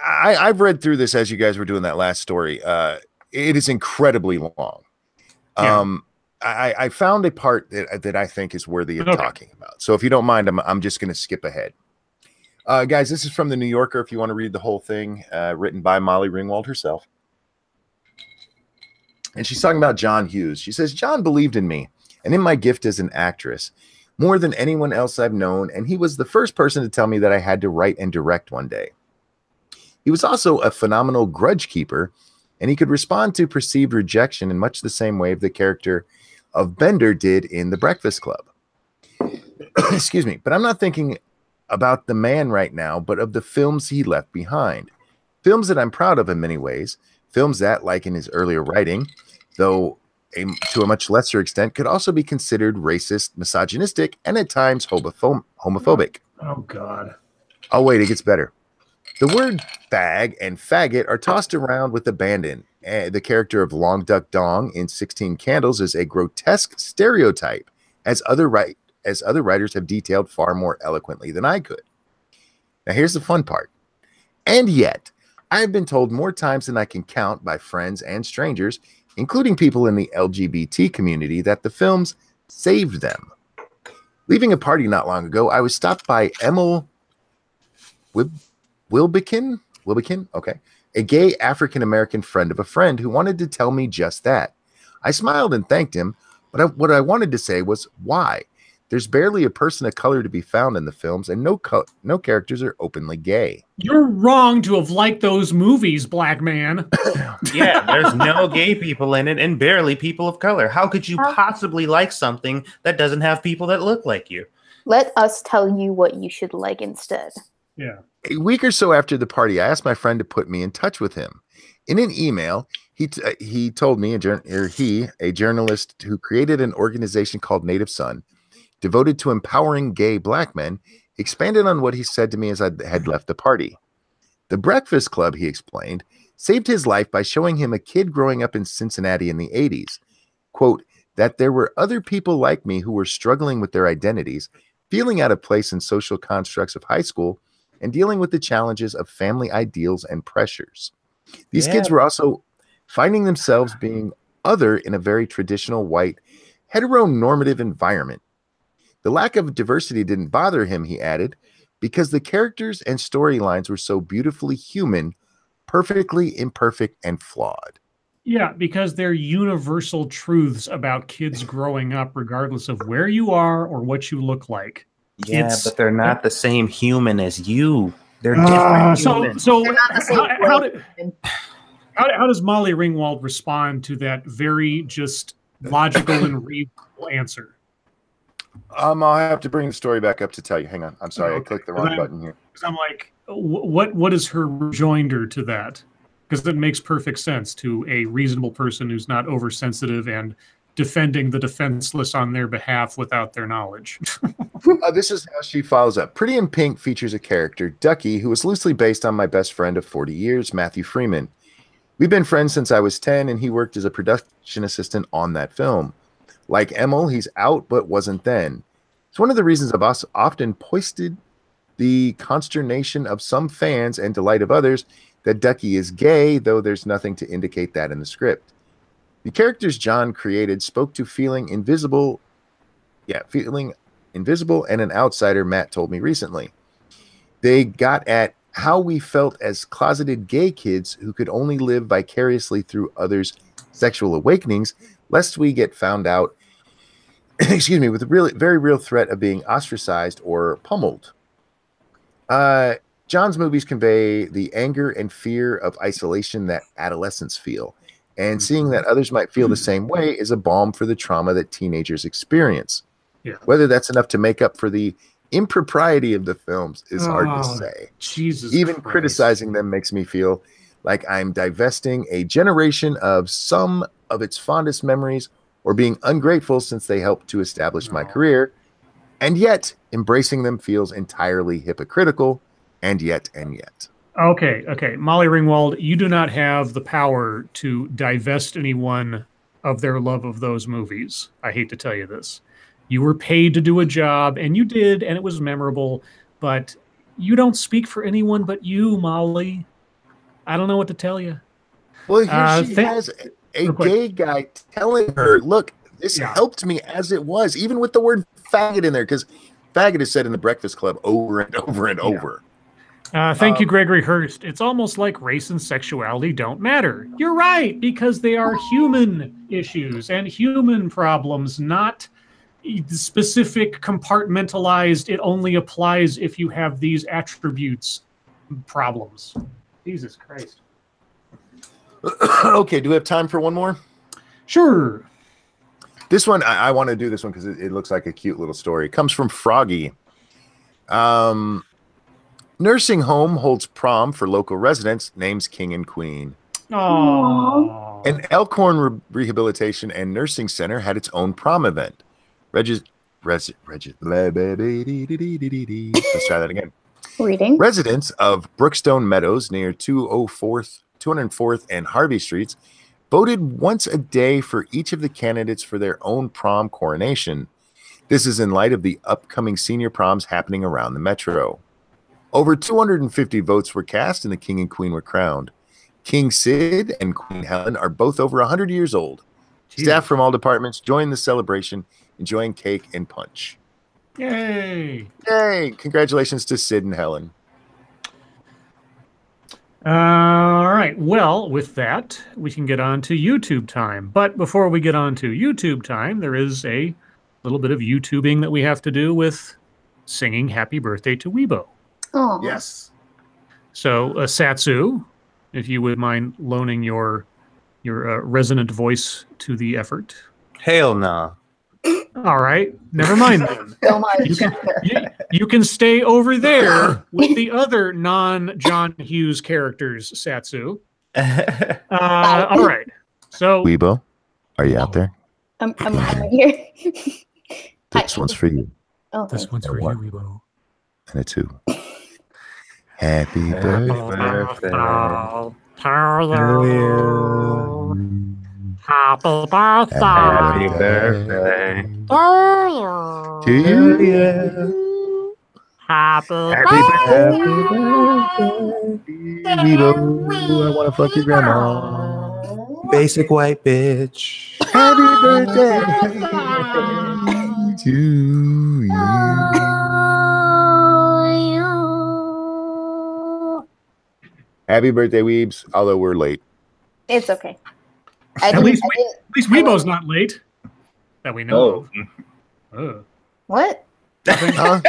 I've read through this as you guys were doing that last story. It is incredibly long. Yeah. I found a part that I think is worthy of talking about. So if you don't mind, I'm just going to skip ahead. Guys, this is from the New Yorker. If you want to read the whole thing, written by Molly Ringwald herself. And she's talking about John Hughes. She says, John believed in me and in my gift as an actress more than anyone else I've known. And he was the first person to tell me that I had to write and direct one day. He was also a phenomenal grudge keeper, and he could respond to perceived rejection in much the same way the character of Bender did in The Breakfast Club. Excuse me, but I'm not thinking about the man right now, but of the films he left behind. Films that I'm proud of in many ways. Films that, like in his earlier writing, though to a much lesser extent, could also be considered racist, misogynistic, and at times homophobic. Oh, God. Oh, wait, it gets better. The word fag and faggot are tossed around with abandon. The character of Long Duck Dong in 16 Candles is a grotesque stereotype, as other writers have detailed far more eloquently than I could. Now, here's the fun part. And yet, I have been told more times than I can count by friends and strangers, including people in the LGBT community, that the films saved them. Leaving a party not long ago, I was stopped by Emil Wilbekin, okay, a gay African-American friend of a friend who wanted to tell me just that. I smiled and thanked him, but what I wanted to say was, why? There's barely a person of color to be found in the films, and no characters are openly gay. You're wrong to have liked those movies, black man. Yeah, there's no gay people in it and barely people of color. How could you possibly like something that doesn't have people that look like you? Let us tell you what you should like instead. Yeah. A week or so after the party, I asked my friend to put me in touch with him. In an email, he told me, a journalist who created an organization called Native Son, devoted to empowering gay black men, expanded on what he said to me as I had left the party. The Breakfast Club, he explained, saved his life by showing him a kid growing up in Cincinnati in the 80s. Quote, that there were other people like me who were struggling with their identities, feeling out of place in social constructs of high school, and dealing with the challenges of family ideals and pressures. These kids were also finding themselves being other in a very traditional white, heteronormative environment. The lack of diversity didn't bother him, he added, because the characters and storylines were so beautifully human, perfectly imperfect and flawed. Yeah, because they're universal truths about kids growing up, regardless of where you are or what you look like. Yeah, but they're not the same human as you. They're different. So how does Molly Ringwald respond to that very just logical and reasonable answer? I'll have to bring the story back up to tell you. Hang on. I'm sorry. I clicked the wrong button here. I'm like, what is her rejoinder to that? Because it makes perfect sense to a reasonable person who's not oversensitive and defending the defenseless on their behalf without their knowledge. This is how she follows up. Pretty in Pink features a character, Ducky, who is loosely based on my best friend of 40 years, Matthew Freeman. We've been friends since I was 10, and he worked as a production assistant on that film. Like Emil, he's out, but wasn't then. It's one of the reasons I've often posted the consternation of some fans and delight of others that Ducky is gay, though there's nothing to indicate that in the script. The characters John created spoke to feeling invisible and an outsider, Matt told me recently. They got at how we felt as closeted gay kids who could only live vicariously through others' sexual awakenings, lest we get found out, excuse me, with a very real threat of being ostracized or pummeled. John's movies convey the anger and fear of isolation that adolescents feel. And seeing that others might feel the same way is a balm for the trauma that teenagers experience. Yeah. Whether that's enough to make up for the impropriety of the films is hard to say. Jesus Even Christ. criticizing them makes me feel like I'm divesting a generation of some of its fondest memories or being ungrateful since they helped to establish my career. And yet, embracing them feels entirely hypocritical. And yet. Okay. Molly Ringwald, you do not have the power to divest anyone of their love of those movies. I hate to tell you this. You were paid to do a job, and you did, and it was memorable, but you don't speak for anyone but you, Molly. I don't know what to tell you. Well, here she has a gay guy telling her, look, this helped me as it was, even with the word faggot in there, because faggot is said in the Breakfast Club over and over and over. Thank you, Gregory Hurst. It's almost like race and sexuality don't matter. You're right, because they are human issues and human problems, not specific compartmentalized, it only applies if you have these attributes problems. Jesus Christ. Okay, do we have time for one more? Sure. This one, I want to do this one because it looks like a cute little story. It comes from Froggy. Nursing home holds prom for local residents, names King and Queen. Aww. An Elkhorn Rehabilitation and Nursing Center had its own prom event. Let's try that again. Reading. Residents of Brookstone Meadows near 204th and Harvey Streets voted once a day for each of the candidates for their own prom coronation. This is in light of the upcoming senior proms happening around the metro. Over 250 votes were cast and the King and Queen were crowned. King Sid and Queen Helen are both over 100 years old. Jeez. Staff from all departments joined the celebration, enjoying cake and punch. Yay! Yay! Congratulations to Sid and Helen. All right. Well, with that, we can get on to YouTube time. But before we get on to YouTube time, there is a little bit of YouTubing that we have to do with singing happy birthday to Weebo. Oh, Yes. So, Satsu, if you would mind loaning your resonant voice to the effort. Hell no. All right, never mind then. so much. You can stay over there with the other non-John Hughes characters, Satsu. All right. So, Weebo, are you out there? I'm right here. This one's for you. Oh, this one's for you, Weebo. And a 2. Happy birthday. Happy birthday. Happy birthday. to you. Happy Happy birthday. Weebo, I want to fuck your grandma. Basic white bitch. Happy birthday to you. Happy birthday, Weebs, although we're late. it's okay. At least Weebo's not late that we know of. What? Nothing. Huh?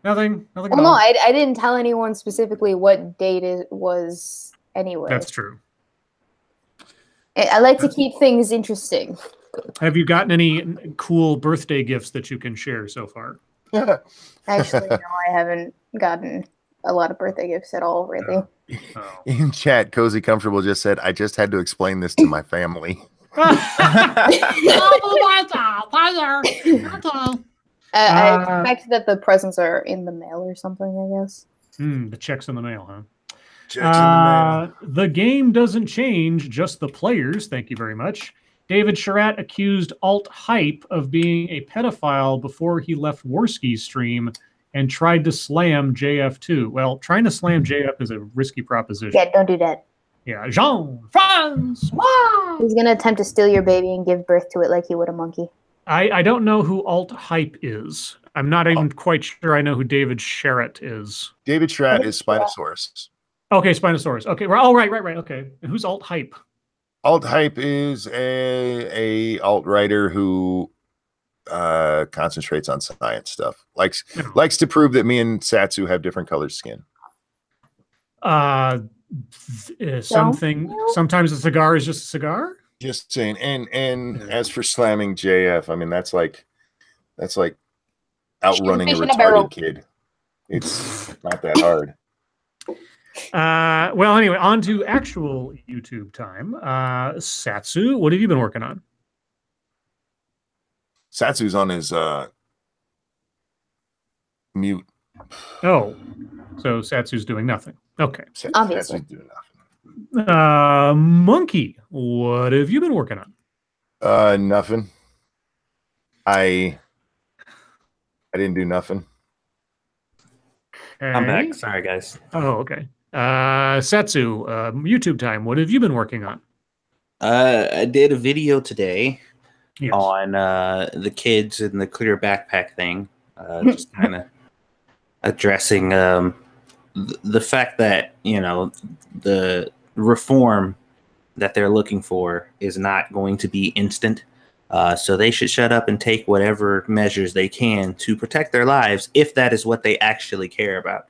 Nothing. Well, no, I didn't tell anyone specifically what date it was anyway. That's true. I like to keep things interesting. Have you gotten any cool birthday gifts that you can share so far? Actually, no, I haven't gotten a lot of birthday gifts at all, really. Oh. In chat, Cozy Comfortable just said, I just had to explain this to my family. I expect that the presents are in the mail or something, I guess. The check's in the mail, huh? Checks in the mail. The game doesn't change, just the players. Thank you very much. David Sharat accused Alt Hype of being a pedophile before he left Warski's stream and tried to slam JF2. Well, trying to slam JF is a risky proposition. Yeah, don't do that. Yeah, Jean-Francois! He's going to attempt to steal your baby and give birth to it like he would a monkey. I don't know who Alt Hype is. I'm not even quite sure I know who David Sharat is. David Schratt is Spinosaurus. Okay, Spinosaurus. Okay, oh, right. Okay. And who's Alt Hype? Alt Hype is a alt writer who concentrates on science stuff. Likes to prove that me and Satsu have different colored skin. Sometimes a cigar is just a cigar. Just saying. And as for slamming JF, I mean that's like outrunning a retarded kid. It's not that hard. Well, anyway, on to actual YouTube time. Satsu, what have you been working on? Satsu's on his mute. Oh, so Satsu's doing nothing. Okay. Obviously. Satsu's doing nothing. Monkey, what have you been working on? Nothing. I didn't do nothing. Okay. I'm back. Sorry, guys. Oh, okay. Satsu, YouTube time. What have you been working on? I did a video today Yes. on the kids and the clear backpack thing. Just kind of addressing the fact that, you know, the reform that they're looking for is not going to be instant. So they should shut up and take whatever measures they can to protect their lives if that is what they actually care about.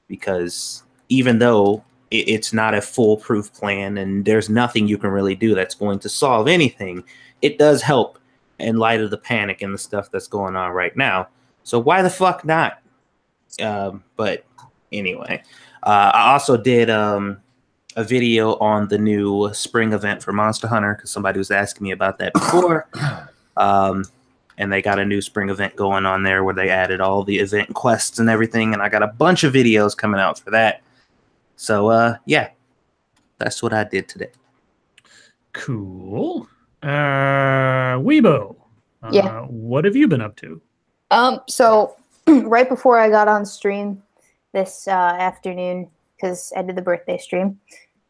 Because even though it's not a foolproof plan and there's nothing you can really do that's going to solve anything, it does help in light of the panic and the stuff that's going on right now. So why the fuck not? But anyway, I also did a video on the new spring event for Monster Hunter because somebody was asking me about that before. And they got a new spring event going on there where they added all the event quests and everything. And I got a bunch of videos coming out for that. So, yeah, that's what I did today. Cool. Weebo, Yeah. what have you been up to? So right before I got on stream this afternoon, because I did the birthday stream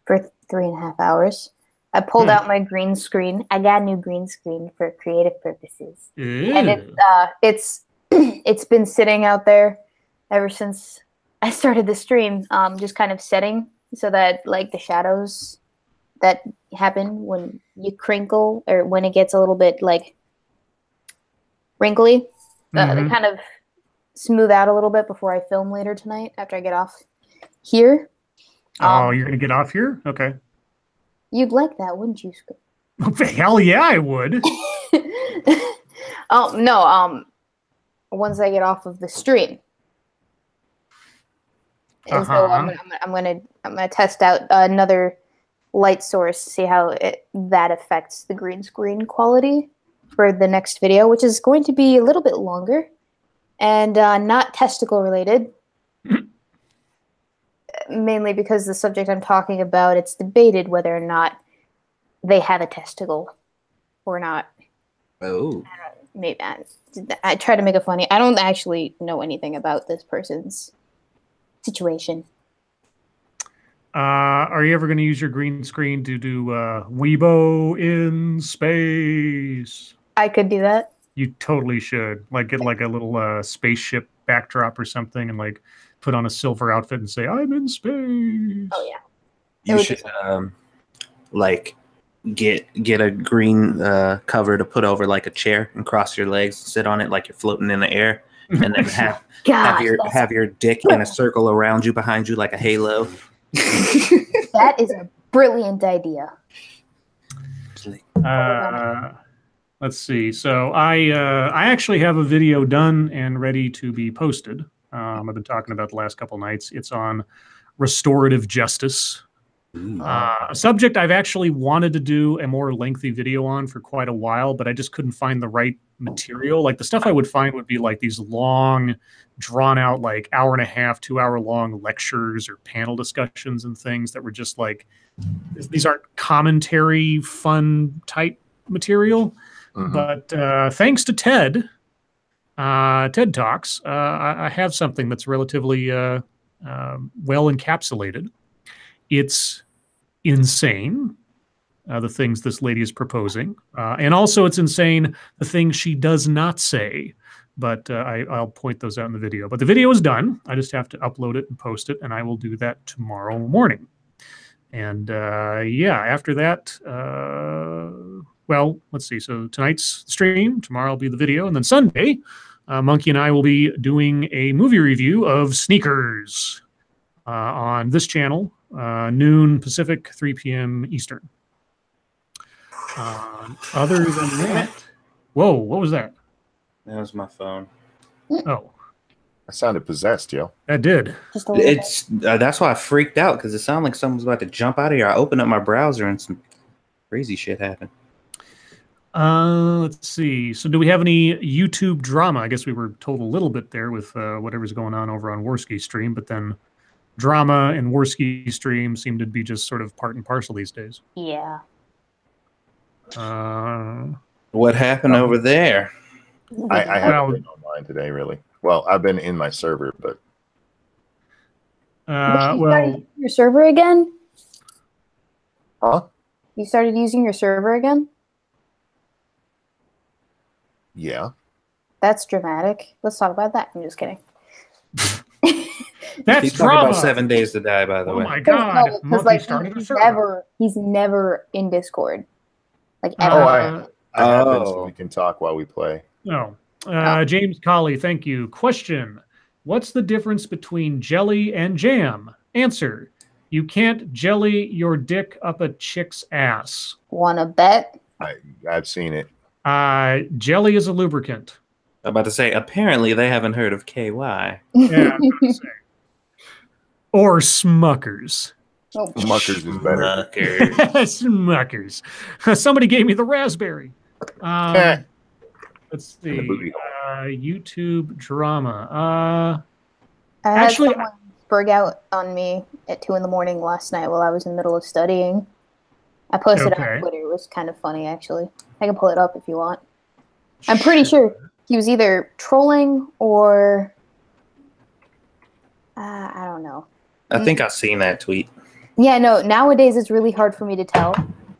for 3.5 hours, I pulled out my green screen. I got a new green screen for creative purposes. Ew. And it's been sitting out there ever since I started the stream, just kind of setting so that like the shadows that happen when you crinkle or when it gets a little bit like wrinkly. They Mhm. kind of smooth out a little bit before I film later tonight after I get off here. Oh, you're gonna get off here? Okay. You'd like that, wouldn't you, Scribe? Hell yeah, I would. Oh no, once I get off of the stream. And so I'm gonna test out another light source, see how that affects the green screen quality for the next video, which is going to be a little bit longer and not testicle related. Mainly because the subject I'm talking about, it's debated whether or not they have a testicle or not. Oh. Maybe I try to make it funny. I don't actually know anything about this person's situation. Are you ever going to use your green screen to do Weebo in space? I could do that. You totally should. Like get like a little spaceship backdrop or something, and like put on a silver outfit and say, "I'm in space." Oh yeah. You should like get a green cover to put over like a chair and cross your legs, sit on it like you're floating in the air, and then have your dick in a circle around you, behind you, like a halo. That is a brilliant idea. Let's see. So I actually have a video done and ready to be posted. I've been talking about the last couple nights. It's on restorative justice. A subject I've actually wanted to do a more lengthy video on for quite a while, but I just couldn't find the right material. Like the stuff I would find would be like these long, drawn out, like hour and a half, 2 hour long lectures or panel discussions and things that were just like, these aren't commentary, fun type material. But thanks to TED Talks, I have something that's relatively well encapsulated. It's insane, the things this lady is proposing. And also it's insane, the things she does not say. But I'll point those out in the video. But the video is done. I just have to upload it and post it, and I will do that tomorrow morning. And yeah, after that, well, let's see. So tonight's stream, tomorrow will be the video, and then Sunday, Monkey and I will be doing a movie review of Sneakers on this channel, noon Pacific, 3 p.m. Eastern. Other than that, whoa, what was that? That was my phone. Oh, That sounded possessed, yo. that did. It's that's why I freaked out, because it sounded like someone was about to jump out of here. I opened up my browser and some crazy shit happened. Let's see. So do we have any YouTube drama? I guess we were told a little bit there with whatever's going on over on Worski stream, but then drama and Worski stream seem to be just sort of part and parcel these days. Yeah. What happened over there? I haven't been online today, really. Well, I've been in my server, but well, your server again? huh? You started using your server again? Yeah. That's dramatic. Let's talk about that. I'm just kidding. That's He's talking about 7 Days to Die, by the way. Oh my god! Because like he's never in Discord. Like ever. I have been, so we can talk while we play. No. James Colley, thank you. Question: what's the difference between jelly and jam? Answer: you can't jelly your dick up a chick's ass. Wanna bet? I've seen it. Jelly is a lubricant. I'm about to say, apparently they haven't heard of KY. Yeah, I'm about to say. Or Smuckers. Oh. Smuckers is better. Smuckers. Somebody gave me the raspberry. Let's see. YouTube drama. I had someone spurg out on me at 2 a.m. last night while I was in the middle of studying. I posted it on Twitter. It was kind of funny, actually. I can pull it up if you want. I'm pretty sure he was either trolling or I don't know. I think I've seen that tweet. Yeah, no, nowadays it's really hard for me to tell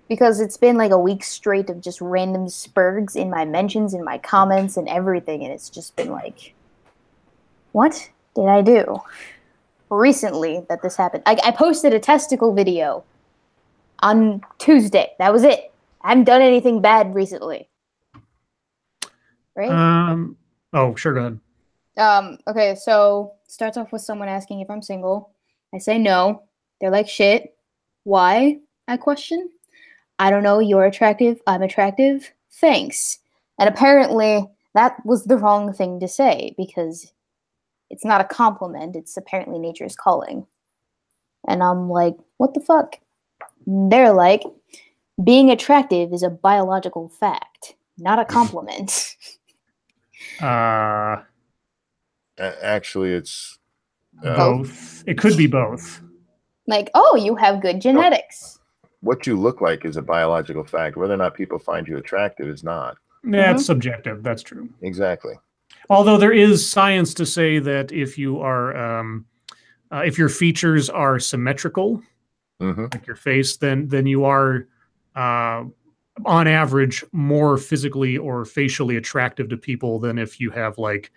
because it's been like a week straight of just random spurgs in my mentions, in my comments, and everything, and it's just been like, what did I do recently that this happened? I posted a testicle video on Tuesday. That was it. I haven't done anything bad recently. right? Oh, sure, go ahead. Okay, so starts off with someone asking if I'm single. I say no. They're like, shit. Why? I question. I don't know. You're attractive. I'm attractive. Thanks. And apparently that was the wrong thing to say because it's not a compliment. It's apparently nature's calling. And I'm like, what the fuck? They're like, being attractive is a biological fact, not a compliment. Actually, it's Both. It could be both. Like, oh, you have good genetics. what you look like is a biological fact. Whether or not people find you attractive is not. That's subjective. That's true. Exactly. Although there is science to say that if you are, if your features are symmetrical, like your face, then you are, on average, more physically or facially attractive to people than if you have like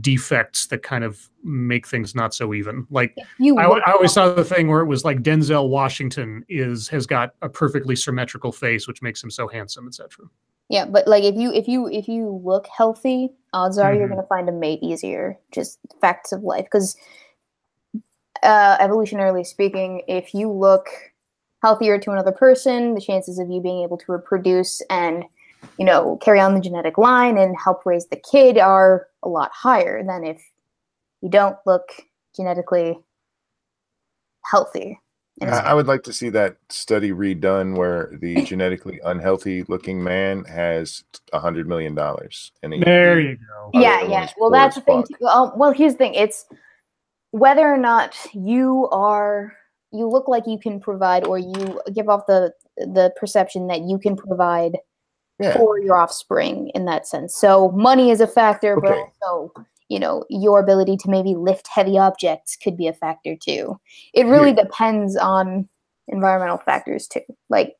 defects that kind of make things not so even. Like I always saw the thing where it was like Denzel Washington has got a perfectly symmetrical face, which makes him so handsome, etc. Yeah, but like if you look healthy, odds are you're gonna find a mate easier. Just facts of life. Because evolutionarily speaking, if you look healthier to another person, the chances of you being able to reproduce and carry on the genetic line and help raise the kid are a lot higher than if you don't look genetically healthy. I would like to see that study redone where the genetically unhealthy looking man has $100 million. And there you go. Yeah. Well, that's the thing. Well, here's the thing. It's whether or not you look like you can provide, or you give off the perception that you can provide for your offspring in that sense. So money is a factor, but also your ability to maybe lift heavy objects could be a factor too. It really depends on environmental factors too. Like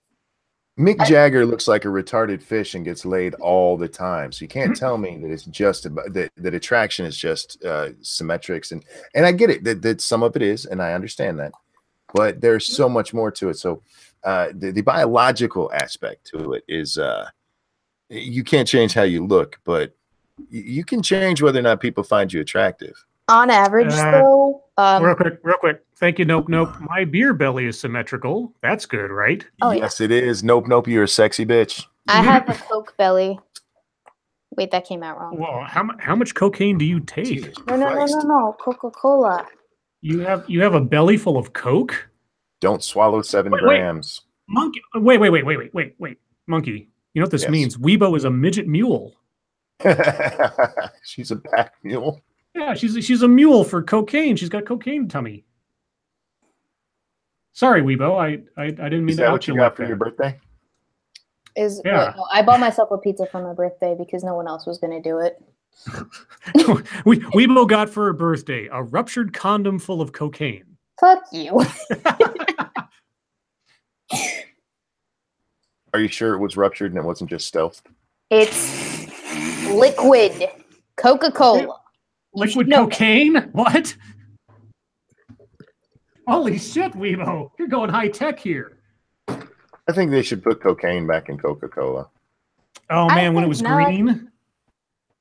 Mick Jagger looks like a retarded fish and gets laid all the time. So you can't tell me that it's just about that attraction is just symmetrics. And I get it that some of it is, and I understand that, but there's so much more to it. So the biological aspect to it is you can't change how you look, but you can change whether or not people find you attractive. On average, though. Real quick. Thank you. Nope. My beer belly is symmetrical. That's good, right? Oh, yes, it is. Nope. You're a sexy bitch. I have a Coke belly. Wait, that came out wrong. Well, how much cocaine do you take? No. Coca-Cola. You have a belly full of Coke? Don't swallow 7 grams. Monkey. Wait. Monkey. You know what this means? Weebo is a midget mule. She's a pack mule. Yeah, she's a mule for cocaine. She's got cocaine tummy. Sorry, Weebo. I didn't mean to out you got for your birthday. No, I bought myself a pizza for my birthday because no one else was going to do it. Weebo got for her birthday a ruptured condom full of cocaine. Fuck you. Are you sure it was ruptured and it wasn't just stealth? It's liquid Coca-Cola. Liquid cocaine? What? Holy shit, Weebo. You're going high tech here. I think they should put cocaine back in Coca-Cola. Oh, man, when it was green?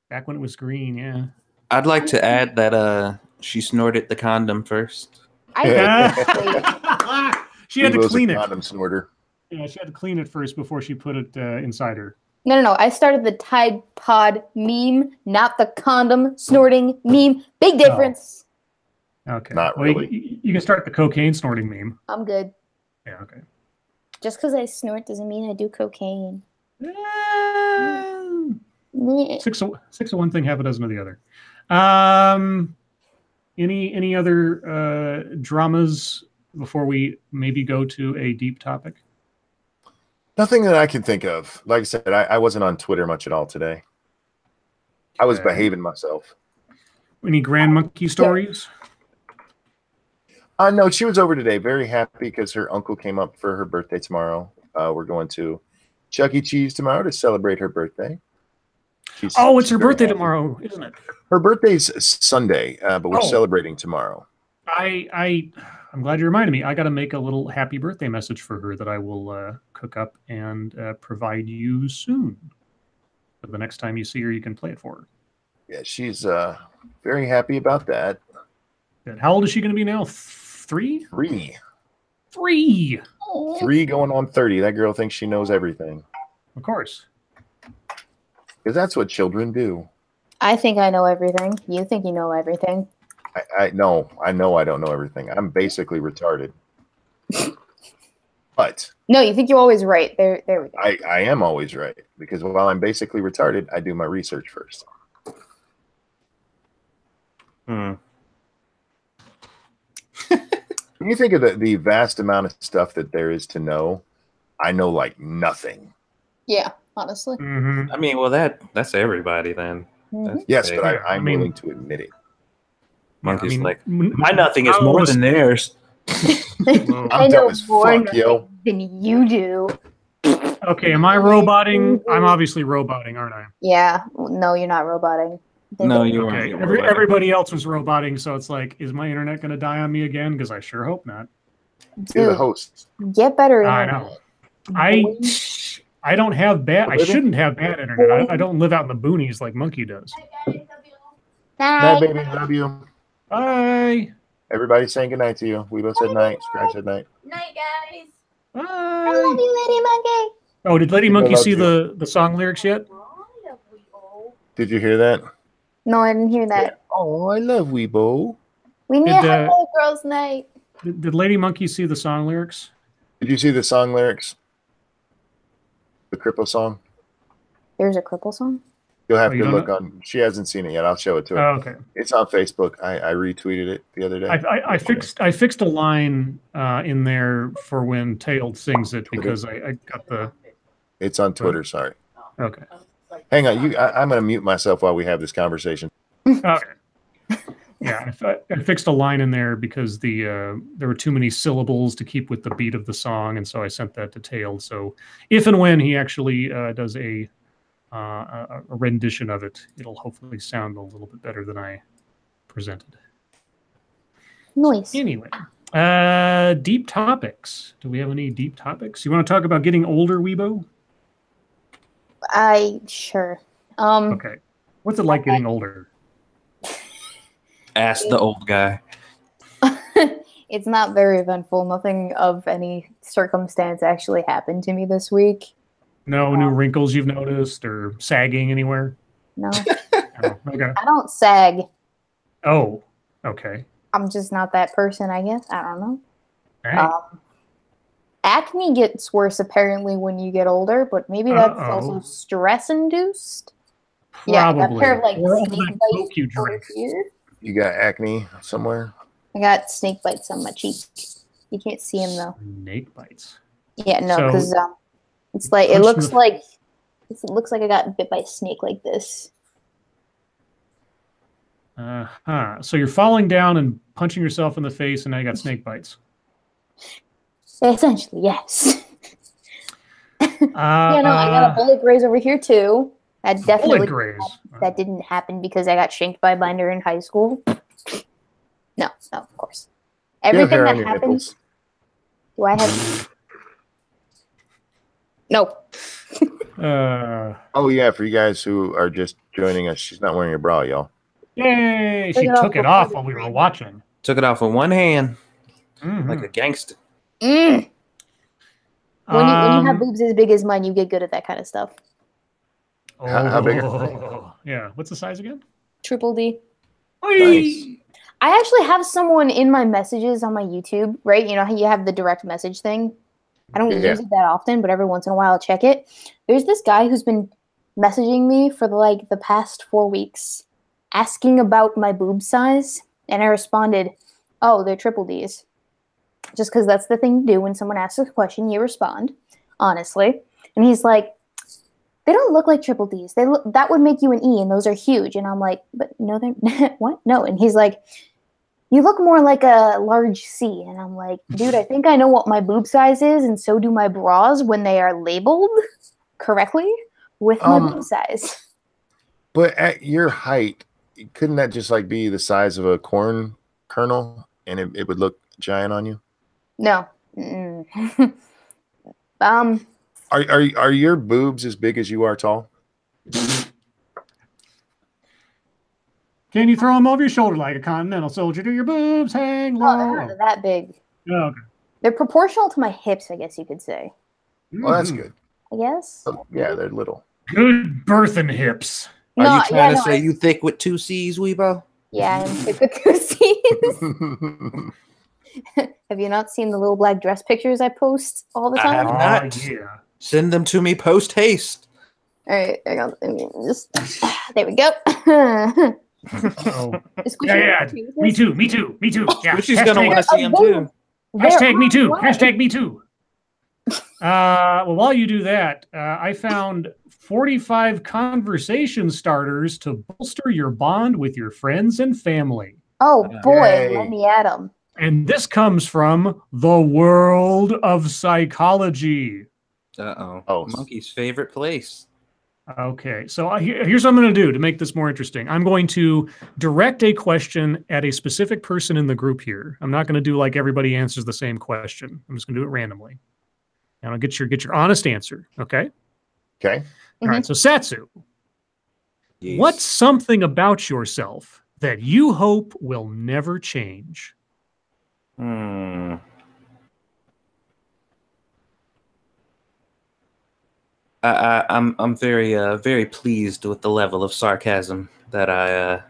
Back when it was green, yeah. I'd like to add that she snorted the condom first. She had to clean it. Condom snorter. Yeah, she had to clean it first before she put it inside her. No. I started the Tide Pod meme, not the condom snorting meme. Big difference. Oh. Okay. Not really. You can start the cocaine snorting meme. I'm good. Yeah, okay. Just because I snort doesn't mean I do cocaine. 6 of one thing, half a dozen of the other. Any other dramas before we maybe go to a deep topic? Nothing that I can think of. Like I said, I wasn't on Twitter much at all today. I was behaving myself. Any Grand Monkey stories? No, she was over today. Very happy because her uncle came up for her birthday tomorrow. We're going to Chuck E. Cheese tomorrow to celebrate her birthday. It's her birthday tomorrow, isn't it? Her birthday's Sunday, but we're celebrating tomorrow. I'm glad you reminded me. I got to make a little happy birthday message for her that I will cook up and provide you soon. But the next time you see her, you can play it for her. Yeah, she's very happy about that. Good. How old is she going to be now? 3? 3. 3. 3 going on 30. That girl thinks she knows everything. Of course. Because that's what children do. I think I know everything. You think you know everything. I know I don't know everything. I'm basically retarded. But No, you think you're always right. There we go. I am always right. Because while I'm basically retarded, I do my research first. Hmm. When you think of the vast amount of stuff that there is to know, I know like nothing. Yeah, honestly. Mm-hmm. I mean, well, that's everybody then. Mhm. Yes, Okay. but I'm mean- willing to admit it. Monkey's like, m- my nothing is how more was- than theirs. Well, I I'm know dumb as more fuck, yo. than you do. okay, am I roboting? I'm obviously roboting, aren't I? Yeah. No, you're not roboting. No, you Okay, weren't. everybody else was roboting, so it's like, is my internet going to die on me again? Because I sure hope not. You're the Dude, host. get better I internet. know. I don't have bad. I shouldn't have bad internet. I don't live out in the boonies like Monkey does. Night, baby. Love you. Bye. Everybody's saying goodnight to you. Weebo said night. Scribe said night. Night, guys. I love Bye. you, Lady Monkey. Oh, did Lady Weebo Monkey loves see you. the song lyrics yet? Did you hear that? No, I didn't hear that. Oh, I love Weebo. We need Did, to have a girls' night. Did Lady Monkey see the song lyrics? Did you see the song lyrics? The Cripple song? There's a cripple song. You'll have Oh, you to don't look know? on. She hasn't seen it yet. I'll show it to her. Oh, okay. It's on Facebook. I retweeted it the other day. I fixed a line in there for when Tailed sings it because I got the It's on Twitter. Sorry. okay. Hang on. I'm going to mute myself while we have this conversation. Okay. Yeah, I fixed a line in there because there were too many syllables to keep with the beat of the song, and so I sent that to Tailed. So if and when he actually does a rendition of it, it'll hopefully sound a little bit better than I presented. Nice. Anyway, deep topics. Do we have any deep topics? You want to talk about getting older, Weebo? Sure. Okay. What's it like getting older? Ask the old guy. It's not very eventful. Nothing of any circumstance actually happened to me this week. No new wrinkles you've noticed or sagging anywhere? No, Oh, okay. I don't sag. Oh, okay. I'm just not that person, I guess. I don't know. All right. Acne gets worse apparently when you get older, but maybe that's Uh-oh. also stress induced. Yeah, I got a Probably. pair of like Or all snake that bites Coke you over drink. here. You got acne somewhere? I got snake bites on my cheek. You can't see them though. Snake bites. Yeah, no, So- because it's like it Punch looks the- like it looks like I got bit by a snake like this. So you're falling down and punching yourself in the face, and now you got snake bites. Essentially, yes. Yeah, No, I got a bullet graze over here too. That definitely bullet graze. that didn't happen because I got shanked by a binder in high school. No, of course. You have Everything hair that on your happens. nipples. Do I have? No. Oh, yeah. For you guys who are just joining us, she's not wearing a bra, y'all. Yay! She Took it off took it before off the while we were stream. watching. Took it off with one hand, Mhm. like a gangster. Mm. When you have Um, boobs as big as mine, you get good at that kind of stuff. How big are oh, yeah. What's the size again? Triple D. Nice. I actually have someone in my messages on my YouTube, right? You know how you have the direct message thing? I don't Yeah. use it that often, but every once in a while I'll check it. There's this guy who's been messaging me for the past 4 weeks asking about my boob size, and I responded, "Oh, they're triple Ds." Just because that's the thing to do when someone asks a question, you respond, honestly. And he's like, "They don't look like triple Ds. That would make you an E, and those are huge." And I'm like, "But no, they're what? No." And he's like, "You look more like a large C." And I'm like, "Dude, I think I know what my boob size is, and so do my bras when they are labeled correctly with my boob size." But at your height, couldn't that just like be the size of a corn kernel and it would look giant on you? No. Mm. Are your boobs as big as you are tall? Can you throw them over your shoulder like a continental soldier? Do your boobs hang low? Oh, they're not that big. Oh, okay. They're proportional to my hips, I guess you could say. Well, that's good. I guess. Oh, yeah, they're little. Good birthing hips. Are you trying to say you thick with 2 C's, Weebo? Yeah, I'm thick with 2 C's. Have you not seen the little black dress pictures I post all the time? I have not. Yeah. Send them to me post haste. All right, I got just there we go. Oh. Yeah. Me too. Yeah. She's gonna want to see them too. Hashtag me too. Hashtag me too. Well, while you do that, I found 45 conversation starters to bolster your bond with your friends and family. Oh boy, Yay. let me at them. And this comes from the world of psychology. Uh-oh. Oh. Monkey's favorite place. Okay, so here's what I'm going to do to make this more interesting. I'm going to direct a question at a specific person in the group here. I'm not going to do like everybody answers the same question. I'm just going to do it randomly. And I'll get your honest answer, okay? Okay. All right, so Satsu, Yes. what's something about yourself that you hope will never change? I'm very pleased with the level of sarcasm that I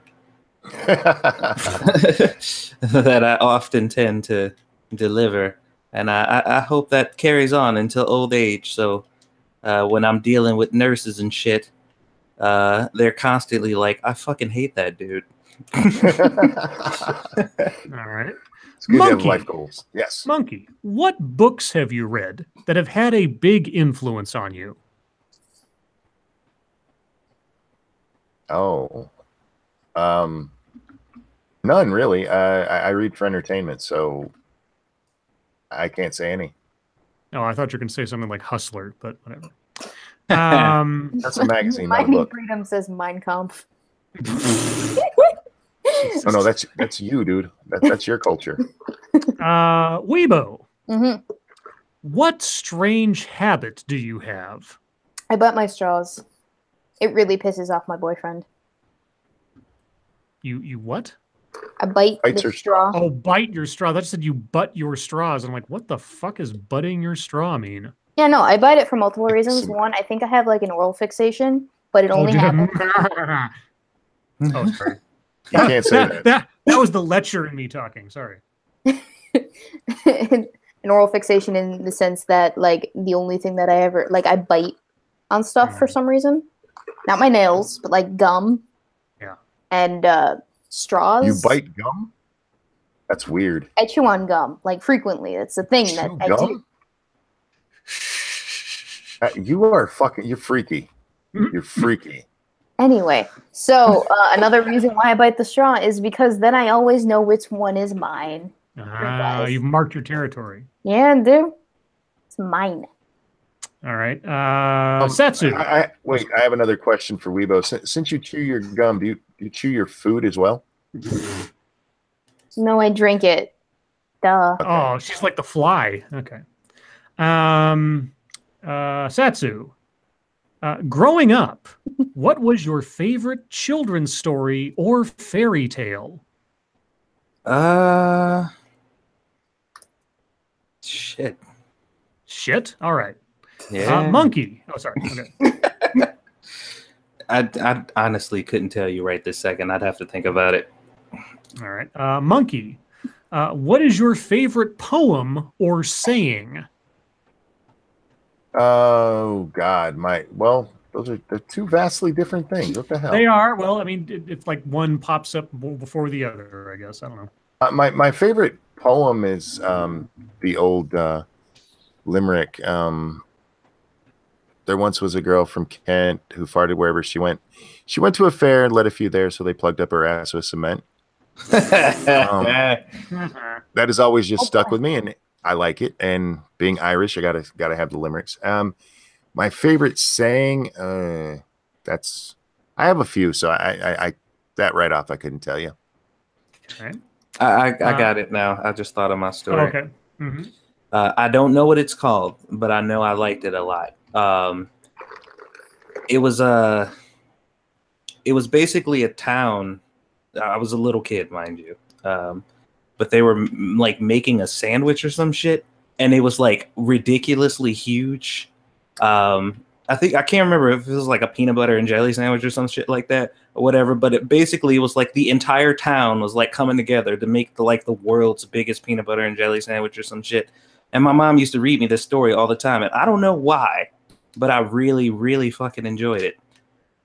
that I often tend to deliver, and I hope that carries on until old age. So when I'm dealing with nurses and shit, they're constantly like, "I fucking hate that dude." All right. It's good to have Monkey. life goals. Yes. Monkey, what books have you read that have had a big influence on you? Oh. None really. I read for entertainment, so I can't say any. Oh, I thought you were going to say something like Hustler, but whatever. That's a magazine, not a Finding book. Freedom says Mein Kampf. Oh no, that's you, dude. That's your culture. Weebo, Mm-hmm. what strange habit do you have? I bite my straws. It really pisses off my boyfriend. You what? I bite Bites the her straw. Oh, bite your straw. That said you butt your straws. I'm like, what the fuck is butting your straw mean? Yeah, no, I bite it for multiple reasons. One, I think I have like an oral fixation, but it only happens. Oh, sorry. You can't say that. That was the lecher in me talking. Sorry. An oral fixation in the sense that like the only thing that I ever like I bite on stuff for some reason. Not my nails, but like gum. Yeah. And straws. You bite gum? That's weird. I chew on gum like frequently. It's a thing that Chew I do. gum? You're freaky. You're freaky. Anyway, so another reason why I bite the straw is because then I always know which one is mine. You've marked your territory. Yeah, dude. It's mine. All right. Satsu. Wait, I have another question for Weebo. Since you chew your gum, do you chew your food as well? No, I drink it. Duh. Oh, she's like the fly. Okay. Satsu. Growing up, what was your favorite children's story or fairy tale? Shit. Shit? All right. Yeah. Monkey. Oh, sorry. Okay. I honestly couldn't tell you right this second. I'd have to think about it. All right. Monkey. What is your favorite poem or saying? Oh God, they're two vastly different things. What the hell? They are. Well, I mean, it's like one pops up before the other, I guess. I don't know. My favorite poem is the old limerick. There once was a girl from Kent who farted wherever she went. She went to a fair and let a few there, so they plugged up her ass with cement. That has always just stuck with me, and I like it. And being Irish, I gotta have the limericks. My favorite saying, I have a few, so I that right off I couldn't tell you. Okay. I got it now. I just thought of my story. Okay. Mm-hmm. I don't know what it's called, but I know I liked it a lot. It was it was basically a town. I was a little kid, mind you, but they were like making a sandwich or some shit, and it was like ridiculously huge. I can't remember if it was like a peanut butter and jelly sandwich or some shit like that or whatever, but it basically was like the entire town was like coming together to make the world's biggest peanut butter and jelly sandwich or some shit. And my mom used to read me this story all the time, and I don't know why, but I really, really fucking enjoyed it.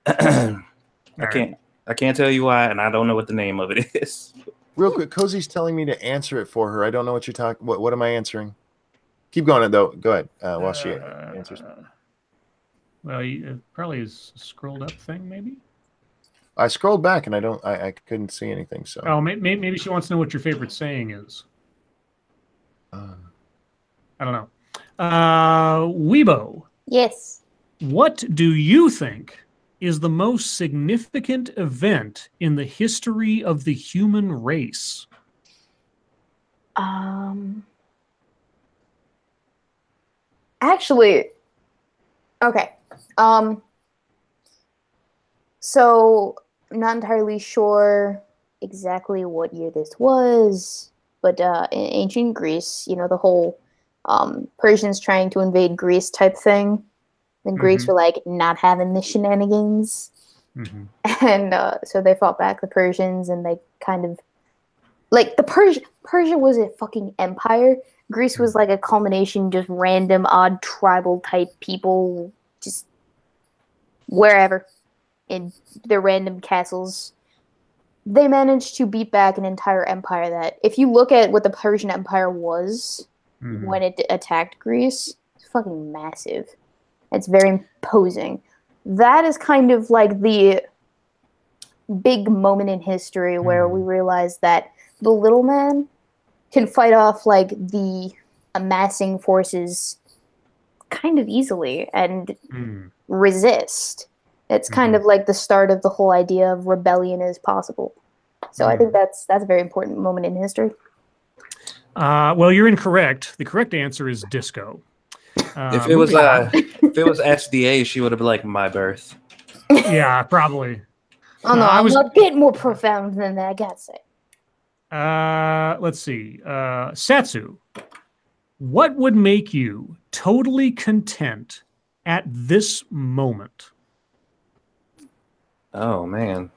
I can't tell you why, and I don't know what the name of it is. Real quick, Cozy's telling me to answer it for her. I don't know what you're talking. What am I answering? Keep going, though. Go ahead while she answers. Well, it probably is a scrolled up thing, maybe. I scrolled back and I couldn't see anything. So maybe she wants to know what your favorite saying is. I don't know. Weebo. Yes. What do you think is the most significant event in the history of the human race? Actually, okay. So I'm not entirely sure exactly what year this was, but in ancient Greece, you know, the whole Persians trying to invade Greece type thing. The Greeks were like not having the shenanigans. And so they fought back the Persians, and they kind of like Persia was a fucking empire. Greece was like a culmination, just random odd tribal type people, just wherever in their random castles. They managed to beat back an entire empire that, if you look at what the Persian Empire was when it attacked Greece, it's fucking massive. It's very imposing. That is kind of like the big moment in history where we realize that the little man can fight off like the amassing forces kind of easily and resist. It's kind of like the start of the whole idea of rebellion is possible. So I think that's a very important moment in history. Well, you're incorrect. The correct answer is disco. If it was SDA, she would have been like my birth. Yeah, probably. Oh no, I'm a bit more profound than that, I gotta say. Let's see. Satsu, what would make you totally content at this moment? Oh man.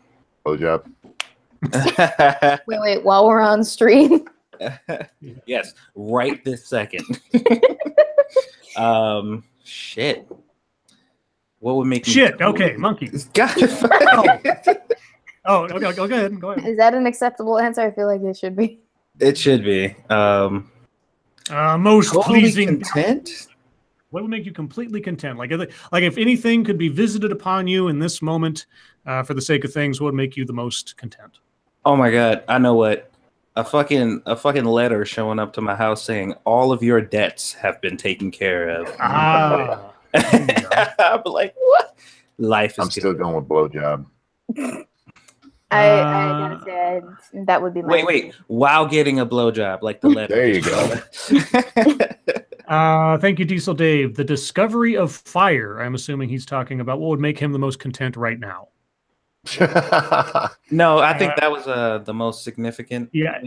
Blowjob. Wait, while we're on stream. Yes, right this second. Shit. What would make shit? Okay, monkey. Oh, okay, go ahead. Go ahead. Is that an acceptable answer? I feel like it should be. It should be. Most totally pleasing. Content? What would make you completely content? Like if anything could be visited upon you in this moment, for the sake of things, what would make you the most content? Oh my god, I know what. A fucking letter showing up to my house saying all of your debts have been taken care of. I'm like, what? Life is I'm still going with blowjob. I gotta say that would be my wait. While getting a blowjob, like the letter. There you go. Thank you, Diesel Dave. The discovery of fire. I'm assuming he's talking about what would make him the most content right now. No, I think that was the most significant. Yeah,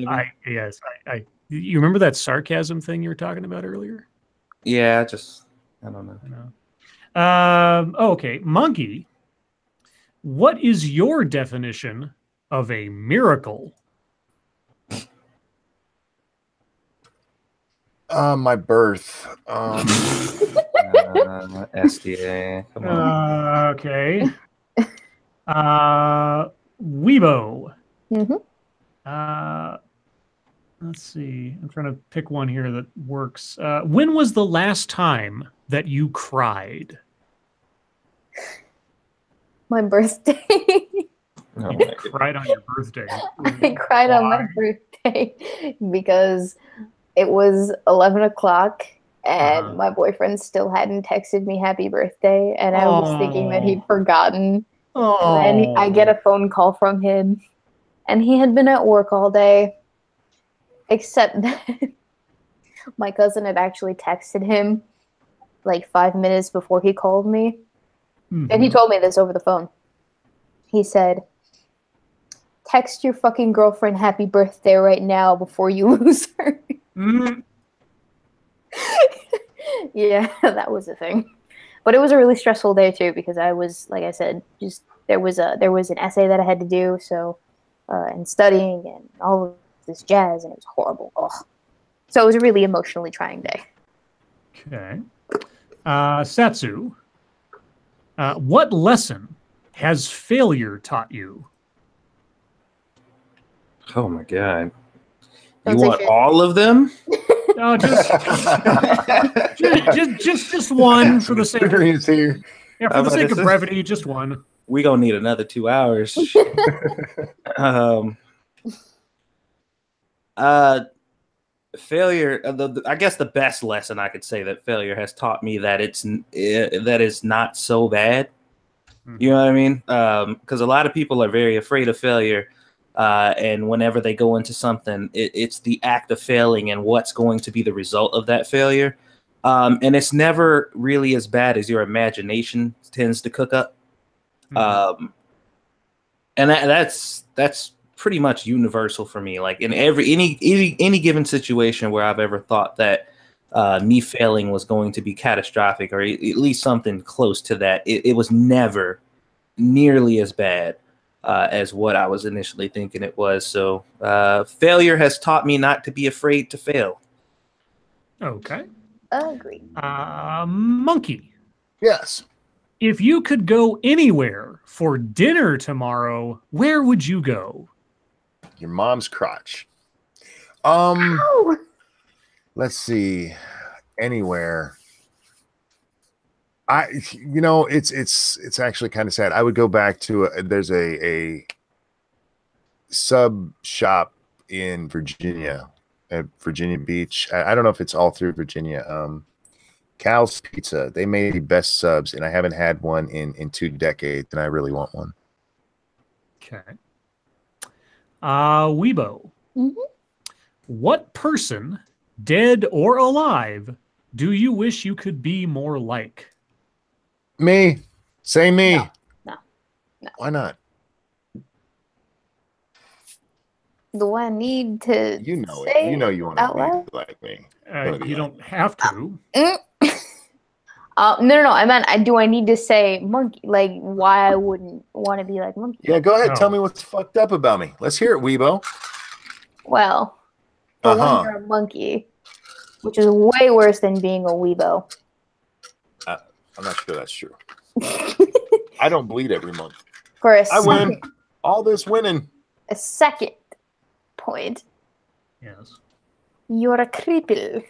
you remember that sarcasm thing you were talking about earlier? Yeah, I don't know. Okay, Monkey. What is your definition of a miracle? My birth. SDA. Come on. Okay. Weebo. Let's see. I'm trying to pick one here that works. When was the last time that you cried? My birthday. You cried on your birthday. I cried on my birthday because it was 11 o'clock and my boyfriend still hadn't texted me happy birthday, and I was thinking that he'd forgotten. And I get a phone call from him, and he had been at work all day, except that my cousin had actually texted him like 5 minutes before he called me. And he told me this over the phone. He said, text your fucking girlfriend happy birthday right now before you lose her. Yeah, that was a thing. But it was a really stressful day too, because I was, like I said, just there was an essay that I had to do, so and studying and all of this jazz, and it was horrible. Ugh. So it was a really emotionally trying day. Okay. Satsu, what lesson has failure taught you? Oh my god. Don't You say want shit. all of them? No, just one for the sake of, Experience here. yeah, for the sake of brevity, just one. We gonna need another 2 hours. Failure. I guess the best lesson I could say that failure has taught me that that is not so bad. You know what I mean? Because a lot of people are very afraid of failure, and whenever they go into something, it's the act of failing and what's going to be the result of that failure. And it's never really as bad as your imagination tends to cook up. And that's pretty much universal for me. Like in any given situation where I've ever thought that me failing was going to be catastrophic, or at least something close to that, it was never nearly as bad as what I was initially thinking it was. So failure has taught me not to be afraid to fail. Okay. Agreed. Monkey. Yes. If you could go anywhere for dinner tomorrow, where would you go? Your mom's crotch. Ow! Let's see. Anywhere. It's actually kind of sad. I would go back to there's a sub shop in Virginia, at Virginia Beach. I don't know if it's all through Virginia. Cal's Pizza. They made the best subs, and I haven't had one in 2 decades, and I really want one. Okay. Weebo. Mm-hmm. What person, dead or alive, do you wish you could be more like? Me. Say me. No. Why not? Do I need to You know say it. You know you want to out loud? be like me. You don't have to. No. I meant, do I need to say monkey? Like, why I wouldn't want to be like monkey? Yeah, go ahead. No. Tell me what's fucked up about me. Let's hear it, Weebo. Well, for one, you're a monkey, which is way worse than being a weebo. I'm not sure that's true. I don't bleed every month. For a I win. second, All this winning. a second point, Yes. you're a cripple.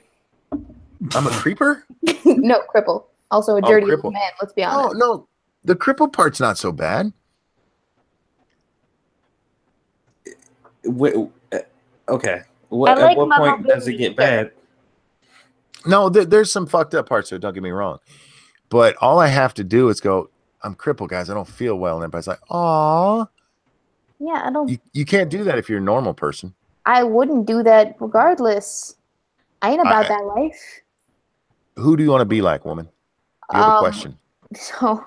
I'm a creeper? No, cripple. Also a dirty cripple. man, let's be Oh, honest. no. The cripple part's not so bad. Okay. I like At what my point does it mobility, get sir. bad? No, there's some fucked up parts to it, don't get me wrong. But all I have to do is go, I'm crippled, guys. I don't feel well. And everybody's like, aw. Yeah, I don't. You can't do that if you're a normal person. I wouldn't do that regardless. I ain't about that life. Who do you want to be like, woman? You have a question. So,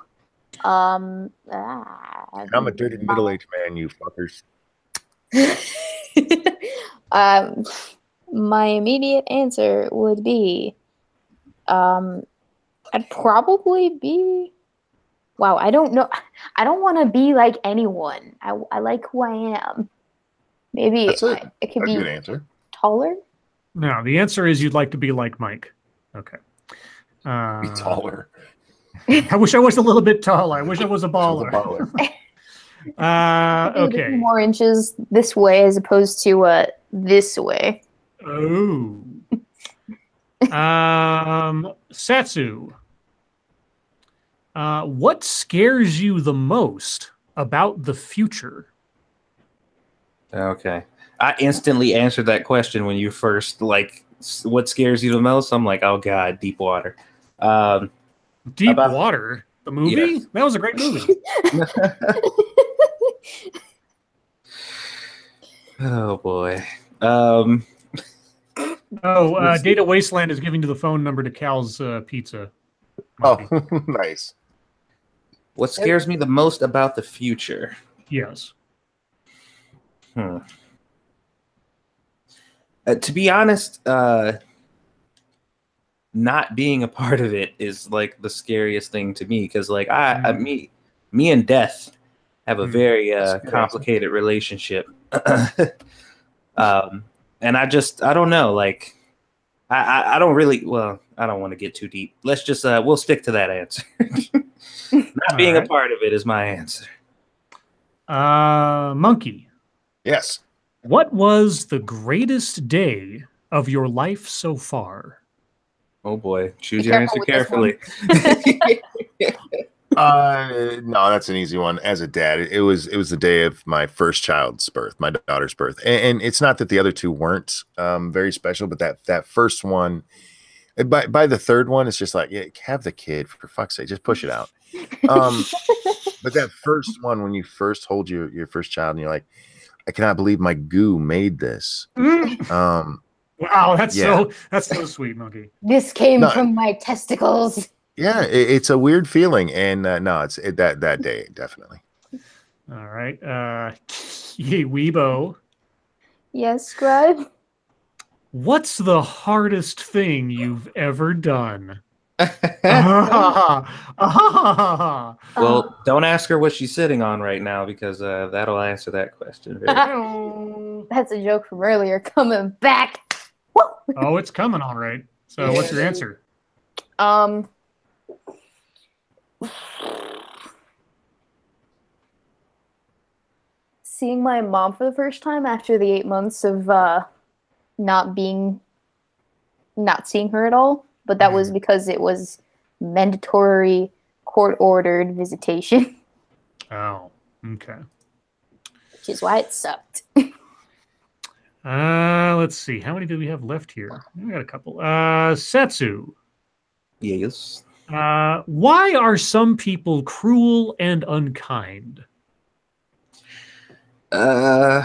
I'm a dirty middle-aged man, you fuckers. my immediate answer would be, I'd probably be. Wow, I don't know. I don't want to be like anyone. I like who I am. Maybe That's it could a be good answer. taller. No, the answer is you'd like to be like Mike. Okay. Be taller. I wish I was a little bit taller. I wish I was a baller. Maybe a few Okay. more inches this way as opposed to this way. Oh. Satsu. What scares you the most about the future? Okay. I instantly answered that question when you first, like, what scares you the most? I'm like, oh God, deep water. Deep Water, the movie? Yes. That was a great movie. Oh boy. Data Wasteland is giving to the phone number to Cal's Pizza. Oh, nice. What scares me the most about the future? Yes. To be honest, not being a part of it is like the scariest thing to me, because like me and death have a very complicated relationship. And I don't know, like I don't really, well, I don't want to get too deep. Let's just we'll stick to that answer. Not being a part of it is my answer. Monkey. Yes. What was the greatest day of your life so far? Oh boy, choose your answer carefully. No, that's an easy one. As a dad, it was the day of my first child's birth, my daughter's birth, and it's not that the other two weren't very special, but that first one, by the third one, it's just like, yeah, have the kid, for fuck's sake, just push it out. But that first one, when you first hold your first child, and you're like, I cannot believe my goo made this. Wow, that's so sweet, Monkey. This came from my testicles. Yeah, it's a weird feeling, and no, it's that day definitely. All right, Weebo. Yes, Scribe. What's the hardest thing you've ever done? Well, don't ask her what she's sitting on right now, because that'll answer that question. That's a joke from earlier coming back. Oh, it's coming all right. So what's your answer? Seeing my mom for the first time after the 8 months of not seeing her at all. But that was because it was mandatory court-ordered visitation. Oh, okay. Which is why it sucked. Let's see. How many do we have left here? We got a couple. Satsu. Yes. Why are some people cruel and unkind? In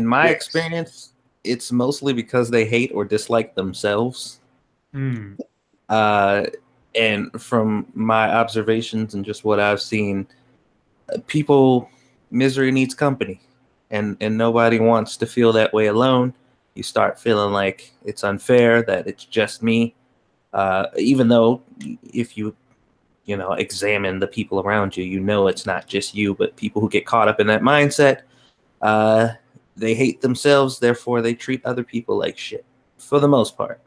my experience, it's mostly because they hate or dislike themselves. And from my observations and just what I've seen, misery needs company, and nobody wants to feel that way alone. You start feeling like it's unfair, that it's just me, even though if you examine the people around you, it's not just you. But people who get caught up in that mindset, they hate themselves, therefore they treat other people like shit, for the most part.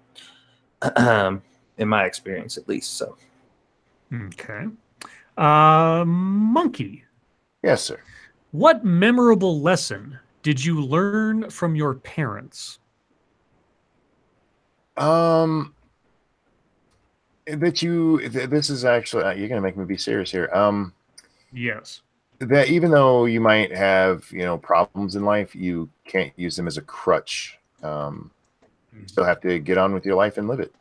In my experience, at least. So, okay. Monkey. Yes, sir. What memorable lesson did you learn from your parents? This is actually, you're gonna make me be serious here. Yes. That even though you might have problems in life, you can't use them as a crutch. You still have to get on with your life and live it.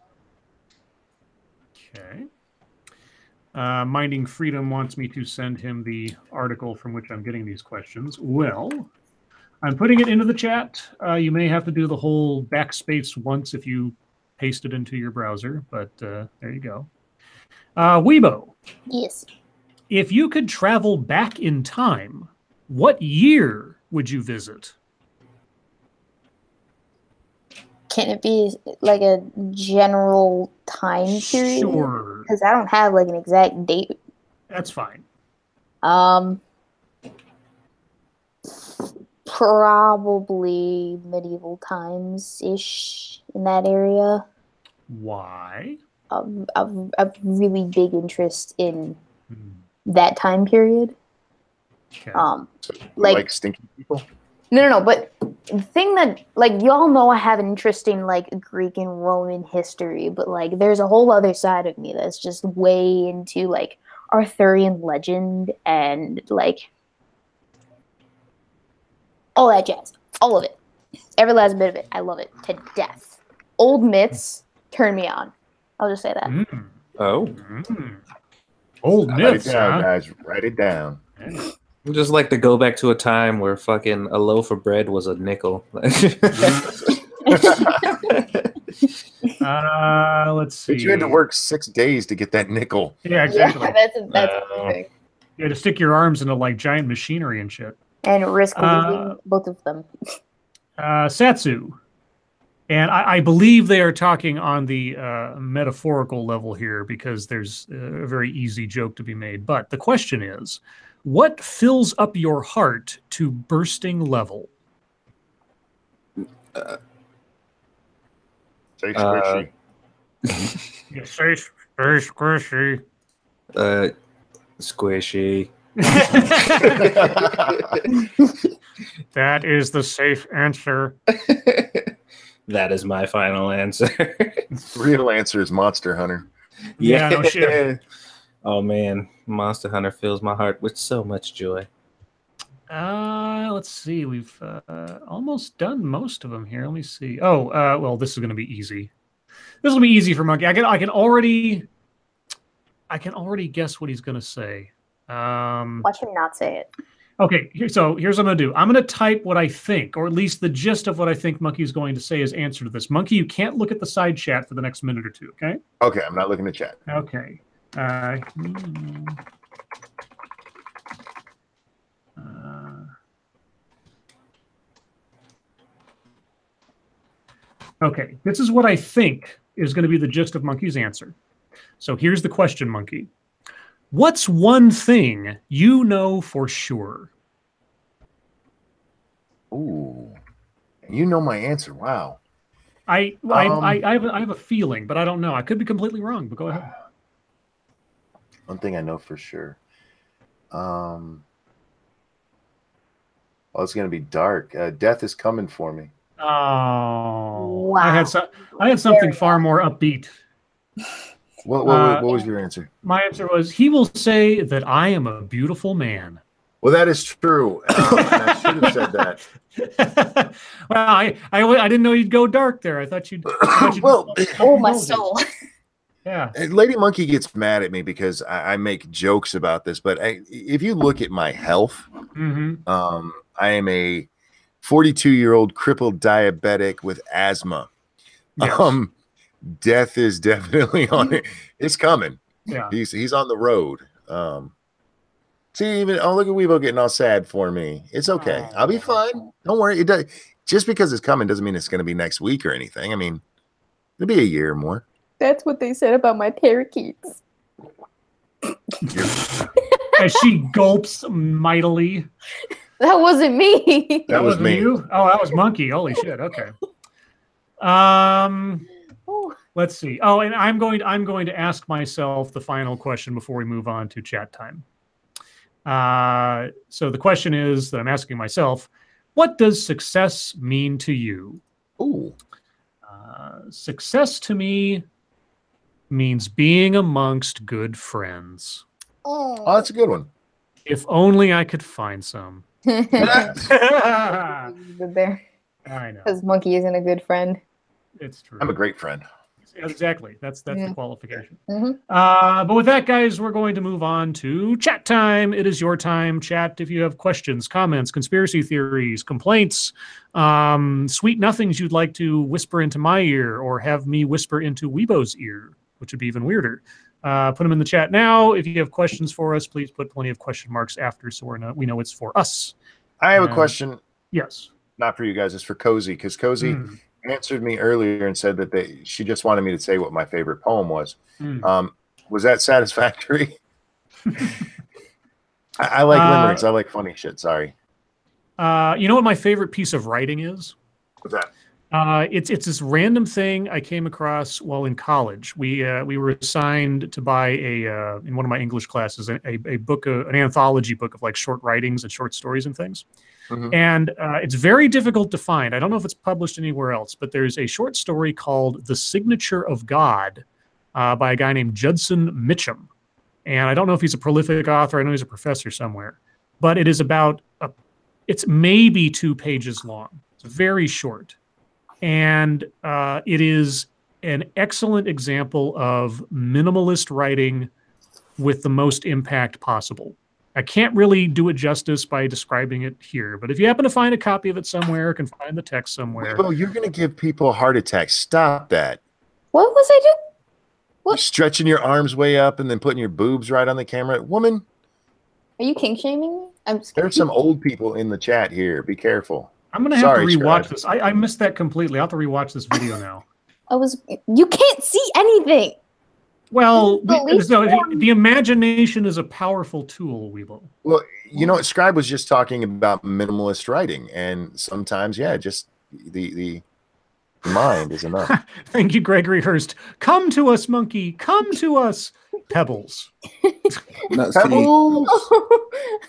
Okay. Minding Freedom wants me to send him the article from which I'm getting these questions. Well, I'm putting it into the chat. You may have to do the whole backspace once if you paste it into your browser, but there you go. Weebo. Yes. If you could travel back in time, what year would you visit? Can it be like a general time period? Sure. Because I don't have like an exact date. That's fine. Probably medieval times-ish in that area. Why? I've really big interest in that time period. Okay. Like stinky people? No, but the thing that, like, you all know I have an interest in, like, Greek and Roman history, but, like, there's a whole other side of me that's just way into, like, Arthurian legend and, like, all that jazz. All of it. Every last bit of it. I love it to death. Old myths turn me on. I'll just say that. Old myths, write it down, guys. Write it down. I just like to go back to a time where fucking a loaf of bread was a nickel. Let's see. But you had to work 6 days to get that nickel. Yeah, exactly. Yeah, that's one thing. You had to stick your arms into like giant machinery and shit. And risk losing both of them. Satsu. And I believe they are talking on the metaphorical level here because there's a very easy joke to be made. But the question is, what fills up your heart to bursting level? Say squishy. You say squishy. Squishy. That is the safe answer. That is my final answer. Real answer is Monster Hunter. Yeah, no shit. Oh man, Monster Hunter fills my heart with so much joy. Let's see. We've almost done most of them here. Let me see. Oh, well, this is going to be easy. This will be easy for Monkey. I can already guess what he's going to say. Watch him not say it. Okay, so here's what I'm going to do. I'm going to type what I think, or at least the gist of what I think Monkey's going to say as answer to this. Monkey, you can't look at the side chat for the next minute or two, okay? Okay, I'm not looking at chat. Okay. Okay, this is what I think is going to be the gist of Monkey's answer. So here's the question, Monkey. What's one thing you know for sure? Ooh, you know my answer. Wow. I have a feeling, but I don't know. I could be completely wrong, but go ahead. One thing I know for sure. Oh, it's going to be dark. Death is coming for me. Oh, wow. I had something far more upbeat. What was your answer? My answer was, he will say that I am a beautiful man. Well, that is true. And I should have said that. Well, I didn't know you'd go dark there. I thought you'd well, Oh, my soul. Yeah. Lady Monkey gets mad at me because I make jokes about this, but if you look at my health, I am a 42-year-old crippled diabetic with asthma. Yes. Death is definitely on it. It's coming. Yeah. He's on the road. See, even look at Weebo getting all sad for me. It's okay. I'll be fine. Don't worry. It does, just because it's coming doesn't mean it's going to be next week or anything. I mean, it'll be a year or more. That's what they said about my parakeets. As she gulps mightily. That wasn't me. That was me. You? Oh, that was Monkey. Holy shit. Okay. Let's see. Oh, and I'm going to ask myself the final question before we move on to chat time. So the question is that I'm asking myself, what does success mean to you? Ooh. Success to me means being amongst good friends. Oh, that's a good one. If only I could find some. Good there. I know. Because Monkey isn't a good friend. It's true. I'm a great friend. Exactly. That's the qualification. Mm-hmm. But with that, guys, we're going to move on to chat time. It is your time, chat. If you have questions, comments, conspiracy theories, complaints, sweet nothings you'd like to whisper into my ear or have me whisper into Weebo's ear, which would be even weirder. Put them in the chat now. If you have questions for us, please put plenty of question marks after so we know it's for us. I have a question. Yes. Not for you guys. It's for Cozy, because Cozy answered me earlier and said that she just wanted me to say what my favorite poem was. Was that satisfactory? I like limericks. I like funny shit. Sorry. You know what my favorite piece of writing is? What's that? It's this random thing I came across while in college. We were assigned to buy in one of my English classes a book, an anthology book of like short writings and short stories and things. And it's very difficult to find. I don't know if it's published anywhere else, but there's a short story called "The Signature of God" by a guy named Judson Mitchum. And I don't know if he's a prolific author. I know he's a professor somewhere, but it is about it's maybe 2 pages long. It's very short. And it is an excellent example of minimalist writing with the most impact possible. I can't really do it justice by describing it here, but if you happen to find a copy of it somewhere, can find the text somewhere. Well, you're going to give people a heart attack. Stop that. What was I doing? You're stretching your arms way up and then putting your boobs right on the camera. Woman, Are you kink shaming me? I'm scared. there's some old people in the chat here. Be careful. I'm going to have to rewatch Scribe. this. I missed that completely. I'll have to rewatch this video now. You can't see anything. Well, The the imagination is a powerful tool, Weebo. Well, you know what? Scribe was just talking about minimalist writing, and sometimes, yeah, just the mind is enough. Thank you, Gregory Hurst. Come to us, monkey. Come to us. Pebbles. No, see, Pebbles!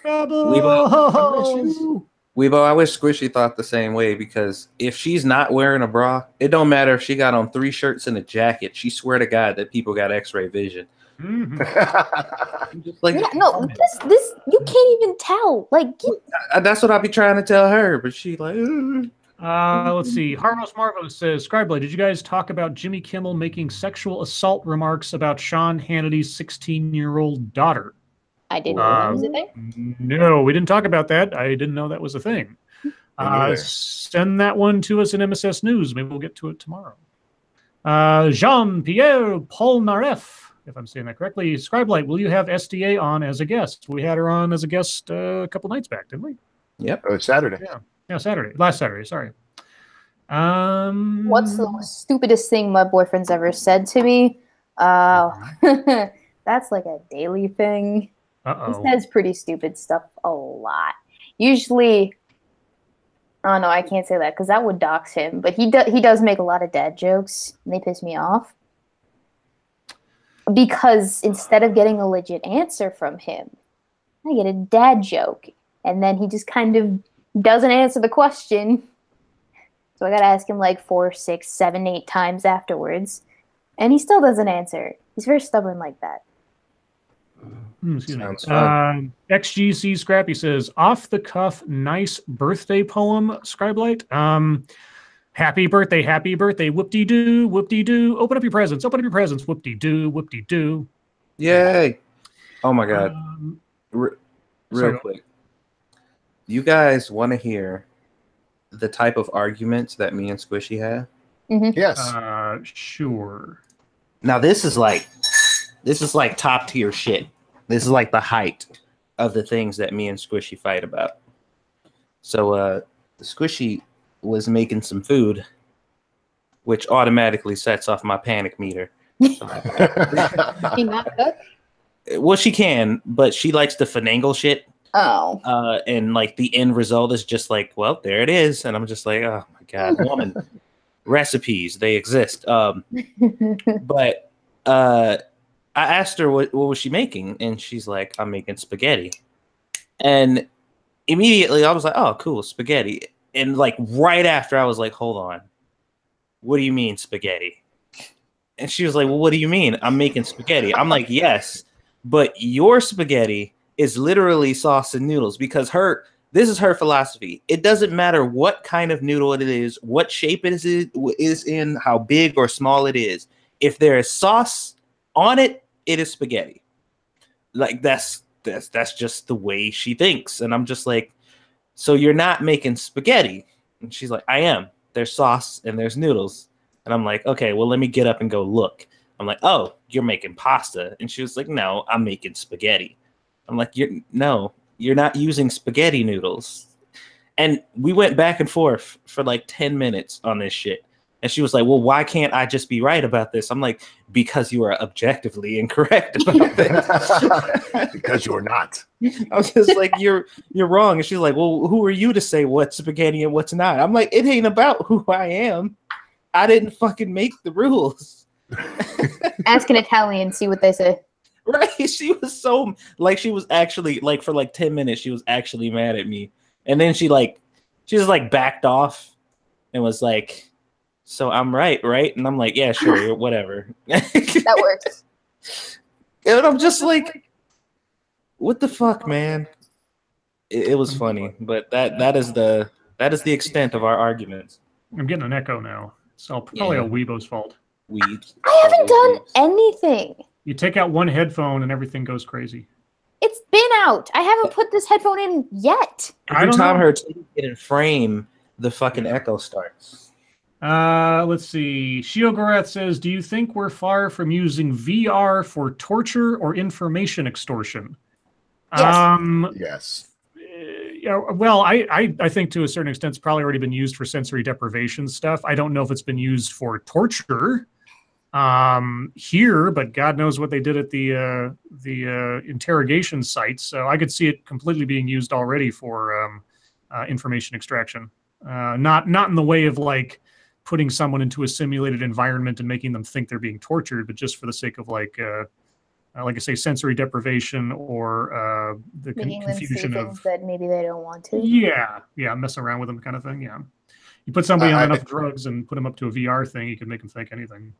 Pebbles. Weebo, I wish Squishy thought the same way, because if she's not wearing a bra, it don't matter if she got on 3 shirts and a jacket. She swear to God that people got X-ray vision. Mm-hmm. Just like, no, this you can't even tell. Like, that's what I be trying to tell her, but she like. Let's see. Harmos Marvo says, Scribe, did you guys talk about Jimmy Kimmel making sexual assault remarks about Sean Hannity's 16-year-old daughter? I didn't know that was a thing. No, we didn't talk about that. I didn't know that was a thing. Send that one to us in MSS News. Maybe we'll get to it tomorrow. Jean-Pierre Polnareff, if I'm saying that correctly. Scribe, will you have SDA on as a guest? We had her on as a guest a couple nights back, didn't we? Yep. Oh, Saturday. Yeah, Saturday. Last Saturday, sorry. What's the stupidest thing my boyfriend's ever said to me? That's like a daily thing. He says pretty stupid stuff a lot. Usually, oh no, I can't say that because that would dox him. But he does make a lot of dad jokes, and they piss me off. Because instead of getting a legit answer from him, I get a dad joke. And then he just kind of doesn't answer the question. So I got to ask him like 4, 6, 7, 8 times afterwards. And he still doesn't answer. He's very stubborn like that. Excuse me. XGC Scrappy says, off the cuff, nice birthday poem, Scribelight. Happy birthday, whoop-de-doo, whoop-de-doo. Open up your presents, whoop-de-doo, whoop-de-doo. Yay. Oh my God. Real quick. You guys want to hear the type of arguments that me and Squishy have? Mm-hmm. Yes. Sure. Now this is like top tier shit. This is like the height of the things that me and Squishy fight about. So Squishy was making some food, which automatically sets off my panic meter. Can he not cook? Well, she can, but she likes to finagle shit. Oh. And like the end result is just like, well, there it is. And I'm just like, oh my God, woman. Recipes, they exist. But I asked her what was she making, and she's like, I'm making spaghetti. And immediately I was like, oh, cool, spaghetti. And like right after I was like, hold on, what do you mean spaghetti? And she was like, well, what do you mean? I'm making spaghetti. I'm like, yes, but your spaghetti is literally sauce and noodles, because this is her philosophy. It doesn't matter what kind of noodle it is, what shape it is in, how big or small it is. If there is sauce on it, it is spaghetti. Like that's just the way she thinks. And I'm just like, so you're not making spaghetti? And she's like, I am. There's sauce and there's noodles. And I'm like, okay, well, let me get up and go look. I'm like, oh, you're making pasta. And she was like, no, I'm making spaghetti. I'm like, you're not using spaghetti noodles. And we went back and forth for like 10 minutes on this shit. And she was like, well, why can't I just be right about this? I'm like, because you are objectively incorrect about this. Because you're not. I was just like, you're wrong. And she's like, well, who are you to say what's spaghetti and what's not? I'm like, it ain't about who I am. I didn't fucking make the rules. Ask an Italian, see what they say. Right? She was so, like, she was actually, like, for like 10 minutes, she was actually mad at me. And then she just like backed off and was like, so I'm right? And I'm like, yeah, sure, whatever. That works. And I'm just like, what the fuck, man? It was funny, but that is the extent of our arguments. I'm getting an echo now. So probably a Weebo's fault. Weebs. I haven't done anything. You take out one headphone and everything goes crazy. It's been out. I haven't put this headphone in yet. Every time her take it in frame, the fucking echo starts. Let's see. Shiogorath says, do you think we're far from using VR for torture or information extortion? Yes. Yes. Yeah, well, I think to a certain extent it's probably already been used for sensory deprivation stuff. I don't know if it's been used for torture here, but God knows what they did at the interrogation sites. So I could see it completely being used already for information extraction. Not in the way of like putting someone into a simulated environment and making them think they're being tortured, but just for the sake of like I say, sensory deprivation or the Making them see confusion things of that maybe they don't want to. yeah, mess around with them kind of thing. Yeah, you put somebody on enough drugs and put them up to a VR thing, you can make them think anything.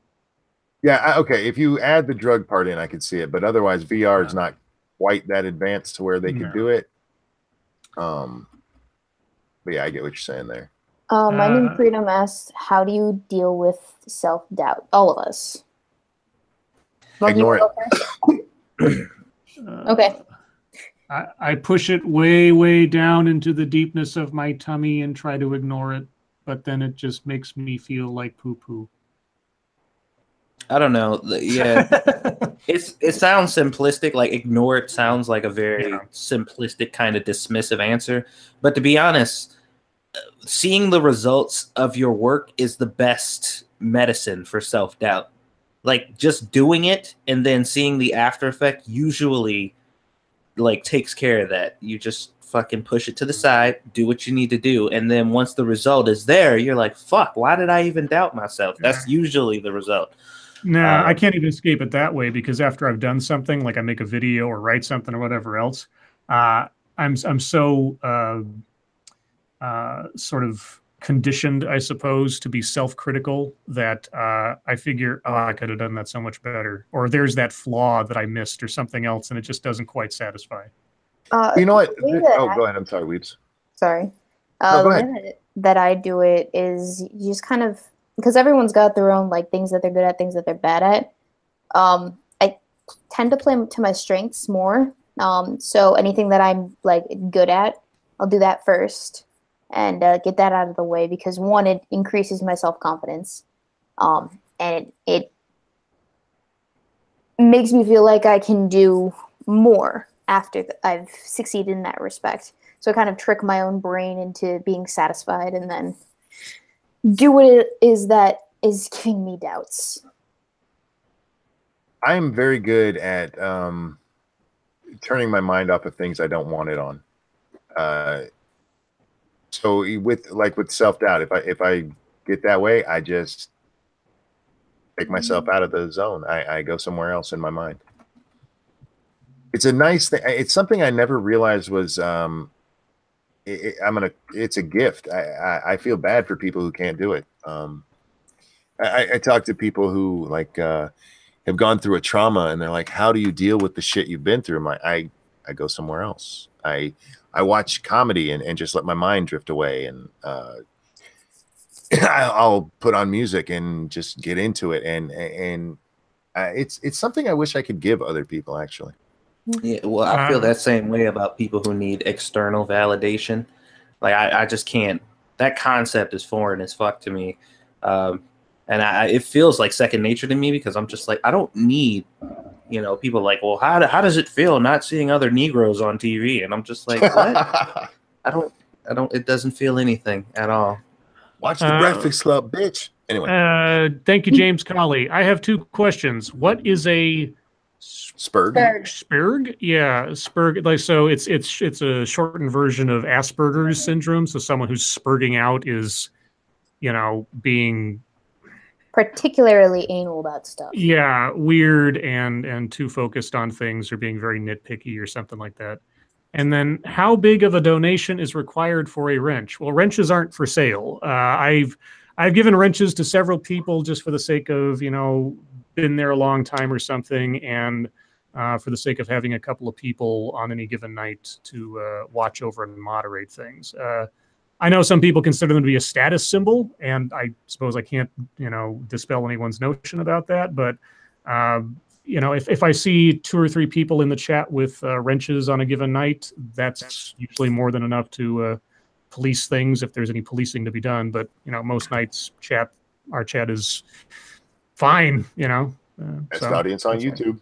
Yeah, okay. If you add the drug part in, I could see it, but otherwise, VR is not quite that advanced to where they could do it. But yeah, I get what you're saying there. My new Freedom asks, how do you deal with self-doubt? All of us. Ignore it. Okay. I push it way down into the deepness of my tummy and try to ignore it, but then it just makes me feel like poo-poo. I don't know. Yeah, it sounds simplistic. Like ignore it sounds like a very simplistic kind of dismissive answer. But to be honest, seeing the results of your work is the best medicine for self-doubt. Like just doing it and then seeing the after effect usually like takes care of that. You just fucking push it to the side, do what you need to do, and then once the result is there, you're like, fuck, why did I even doubt myself? That's usually the result. Nah, I can't even escape it that way because after I've done something, like I make a video or write something or whatever else, I'm so sort of conditioned, I suppose, to be self-critical that I figure, oh, I could have done that so much better, or there's that flaw that I missed or something else, and it just doesn't quite satisfy. You know what? Go ahead. I'm sorry, Weebs. Sorry. No, go the ahead. way that I do it is you just kind of, because everyone's got their own like things that they're good at, things that they're bad at. I tend to play to my strengths more. So anything that I'm like good at, I'll do that first and get that out of the way because one, it increases my self-confidence, and it makes me feel like I can do more after I've succeeded in that respect. So I kind of trick my own brain into being satisfied and then do what it is that is giving me doubts. I'm very good at turning my mind off of things I don't want it on. So with self-doubt, if I get that way, I just take myself out of the zone. I go somewhere else in my mind. It's a nice thing. It's something I never realized was it's a gift. I feel bad for people who can't do it. I talk to people who like have gone through a trauma and they're like, how do you deal with the shit you've been through? I'm like, I go somewhere else. I watch comedy and just let my mind drift away, and I'll put on music and just get into it. And it's something I wish I could give other people, actually. Yeah, well, I feel that same way about people who need external validation. Like I just can't. That concept is foreign as fuck to me, and it feels like second nature to me because I'm just like I don't need, people like, well, how does it feel not seeing other Negroes on TV? And I'm just like, what? I don't. It doesn't feel anything at all. Watch the Breakfast Club, bitch. Anyway, thank you, James Colley. I have two questions. What is a Spurg? Spurg? Yeah, Spurg. Like, so it's a shortened version of Asperger's syndrome. So someone who's spurging out is, being particularly anal about stuff. Yeah, weird and too focused on things or being very nitpicky or something like that. And then how big of a donation is required for a wrench? Well, wrenches aren't for sale. I've given wrenches to several people just for the sake of, been there a long time or something, and for the sake of having a couple of people on any given night to watch over and moderate things. I know some people consider them to be a status symbol, and I suppose I can't, dispel anyone's notion about that. But, if I see 2 or 3 people in the chat with wrenches on a given night, that's usually more than enough to police things if there's any policing to be done. But most nights our chat is fine. Best audience on YouTube.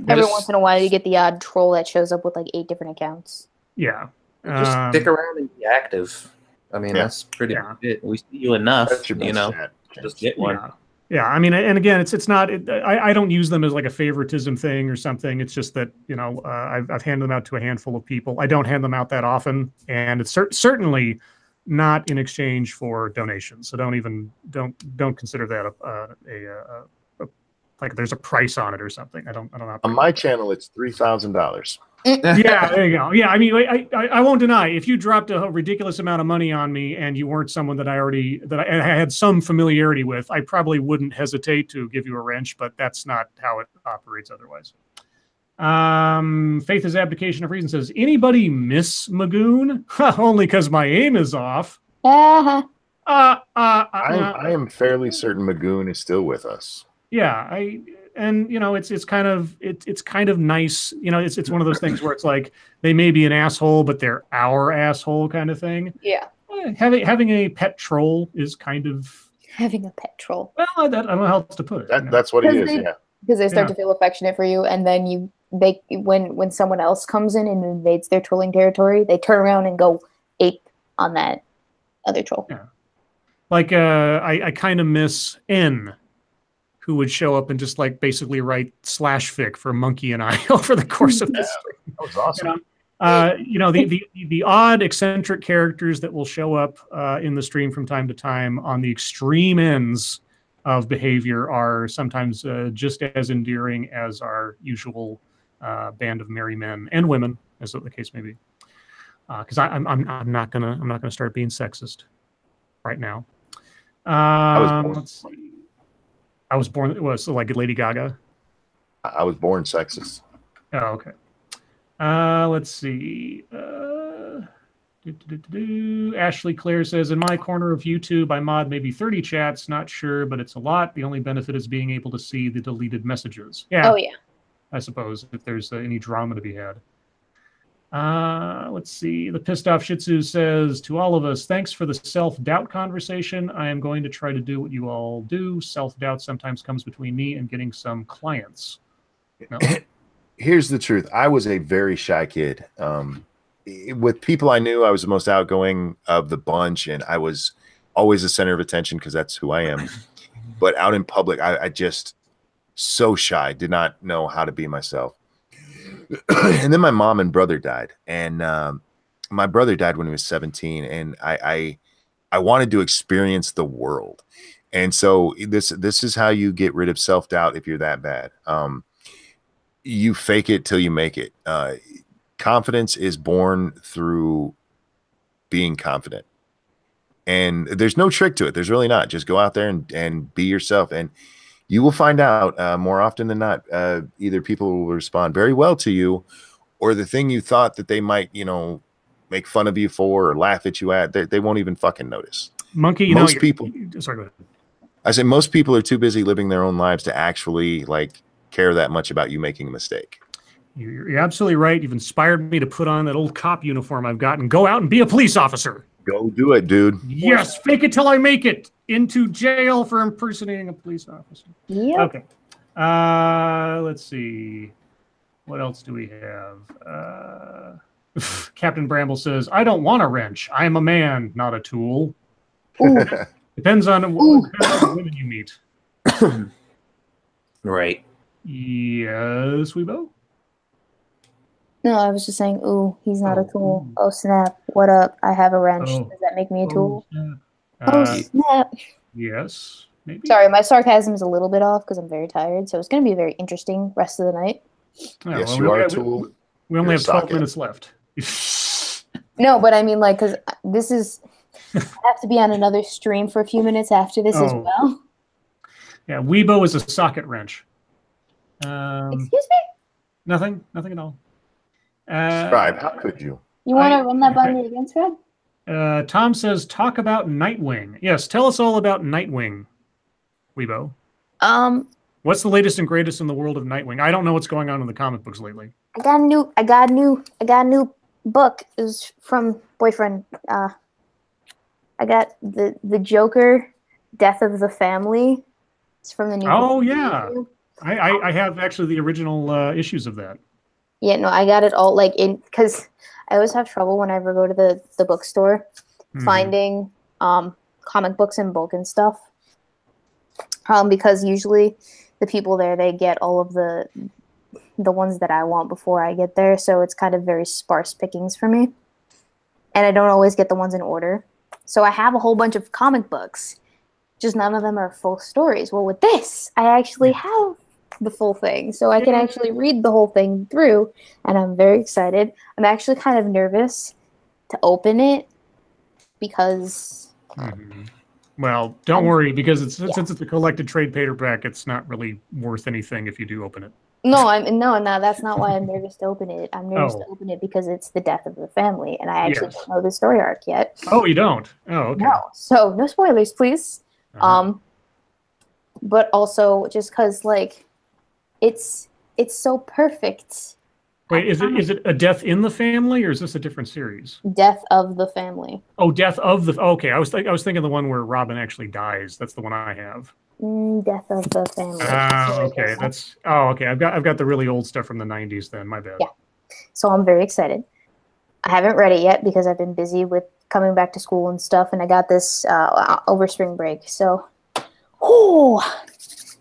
Every once in a while, you get the odd troll that shows up with like 8 different accounts. Yeah. Just stick around and be active. I mean, that's pretty much it. We see you enough, just get one. Yeah, I mean, and again, it's not. I don't use them as like a favoritism thing or something. It's just that I've handed them out to a handful of people. I don't hand them out that often, and it's certainly not in exchange for donations. So don't consider that like there's a price on it or something. I don't. On my channel, it's $3,000. Yeah, there you go. Yeah, I mean, I won't deny, if you dropped a ridiculous amount of money on me and you weren't someone that I had some familiarity with, I probably wouldn't hesitate to give you a wrench, but that's not how it operates otherwise. Faith is Abdication of Reason says, anybody miss Magoon? Only because my aim is off. I am fairly certain Magoon is still with us. Yeah, it's kind of nice. It's one of those things where it's like they may be an asshole, but they're our asshole kind of thing. Yeah. Having a pet troll is kind of having a pet troll. Well, I don't know how else to put it. That's what it is. Yeah. Because they start to feel affectionate for you, and then when someone else comes in and invades their trolling territory, they turn around and go ape on that other troll. Yeah. Like I kind of miss N, who would show up and just like basically write /fic for Monkey and I over the course of this stream. That was awesome. The odd eccentric characters that will show up in the stream from time to time on the extreme ends of behavior are sometimes just as endearing as our usual band of merry men and women, as the case may be. Because I'm not gonna start being sexist right now. Let's see. I was born. Was like Lady Gaga. I was born sexist. Oh, okay. Let's see. Ashley Claire says, in my corner of YouTube, I mod maybe 30 chats. Not sure, but it's a lot. The only benefit is being able to see the deleted messages. Yeah. Oh, yeah. I suppose if there's any drama to be had. Let's see. The Pissed Off Shih Tzu says, to all of us, thanks for the self-doubt conversation. I am going to try to do what you all do. Self-doubt sometimes comes between me and getting some clients. No? Here's the truth. I was a very shy kid. With people I knew, I was the most outgoing of the bunch, and I was always the center of attention because that's who I am. But out in public, I just so shy, did not know how to be myself. And then my mom and brother died, and my brother died when he was 17, and I wanted to experience the world. And so this is how you get rid of self-doubt if you're that bad. You fake it till you make it. Confidence is born through being confident, and there's no trick to it. There's really not. Just go out there and be yourself, and you will find out more often than not, either people will respond very well to you, or the thing you thought that they might, make fun of you for or laugh at you at, they won't even fucking notice. Monkey, most people. Sorry, go ahead. I say most people are too busy living their own lives to actually care that much about you making a mistake. You're absolutely right. You've inspired me to put on that old cop uniform I've got and go out and be a police officer. Go do it, dude. Yes, fake it till I make it. Into jail for impersonating a police officer. Yeah. Okay. Let's see. What else do we have? Captain Bramble says, I don't want a wrench. I am a man, not a tool. Depends on what kind of women you meet. Right. Yes, Weebo? No, I was just saying, ooh, he's not a tool. Oh, snap. What up? I have a wrench. Does that make me a tool? Snap. Yes, maybe. Sorry, my sarcasm is a little bit off because I'm very tired, so it's going to be a very interesting rest of the night. Oh, yes, you are a tool. We only have 12 minutes left. No, but I mean, because this is... I have to be on another stream for a few minutes after this as well. Yeah, Weebo is a socket wrench. Excuse me? Nothing at all. Scribe, how could you? You want to run that by me again, Scribe? Tom says, talk about Nightwing. Yes, tell us all about Nightwing, Weebo. What's the latest and greatest in the world of Nightwing? I don't know what's going on in the comic books lately. I got a new book. It was from boyfriend. I got the Joker, Death of the Family. It's from the new. Oh yeah, I have actually the original issues of that. Yeah, no, I got it all like in because I always have trouble whenever I go to the bookstore finding comic books in bulk and stuff. Because usually the people there, they get all of the ones that I want before I get there, so it's kind of very sparse pickings for me. And I don't always get the ones in order. So I have a whole bunch of comic books, just none of them are full stories. Well, with this, I actually have the full thing, so I can actually read the whole thing through, and I'm very excited. I'm actually kind of nervous to open it because... Well, don't worry, because since it's a collected trade paperback, it's not really worth anything if you do open it. No, that's not why I'm nervous to open it. I'm nervous to open it because it's the death of the family, and I actually don't know the story arc yet. Oh, you don't? Oh, okay. No, so no spoilers, please. But also just because like it's so perfect. Wait, is it a death in the family, or is this a different series? Death of the family. Oh, death of the. Okay, I was thinking the one where Robin actually dies. That's the one I have. Death of the family. Okay, that's. Oh, okay. I've got the really old stuff from the '90s. Then my bad. Yeah. So I'm very excited. I haven't read it yet because I've been busy with coming back to school and stuff, and I got this over spring break. So,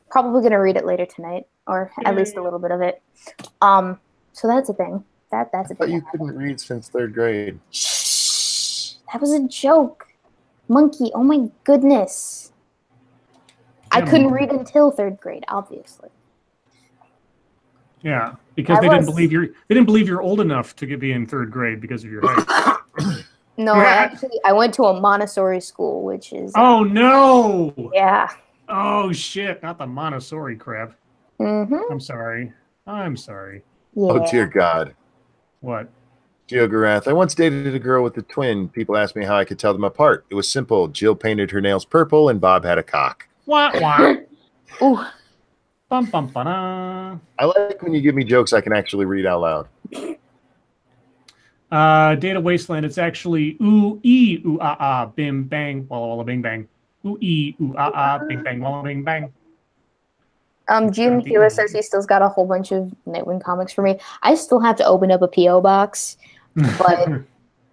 probably gonna read it later tonight, or at least a little bit of it. So that's a thing. That's a thing. But you couldn't read since 3rd grade. Shh, that was a joke, monkey. Oh my goodness. I couldn't read until 3rd grade, obviously. Yeah, because they didn't believe you're old enough to be in 3rd grade because of your height. No, I went to a Montessori school, which is. Oh no! Yeah. Oh shit! Not the Montessori crap. I'm sorry. Yeah. Oh dear God. What? Geogarath. I once dated a girl with a twin. People asked me how I could tell them apart. It was simple. Jill painted her nails purple and Bob had a cock. Wah, wah. Ooh. Bum, bum, ba-da. I like when you give me jokes I can actually read out loud. Data Wasteland. It's actually ooh, ee, ooh, ah, ah, bim, bang, walla, walla, bing, bang. Ooh, ee, ooh, ah, ah, bing, bang, walla, bing, bang. June Hila says he still's got a whole bunch of Nightwing comics for me. I still have to open up a P.O. box, but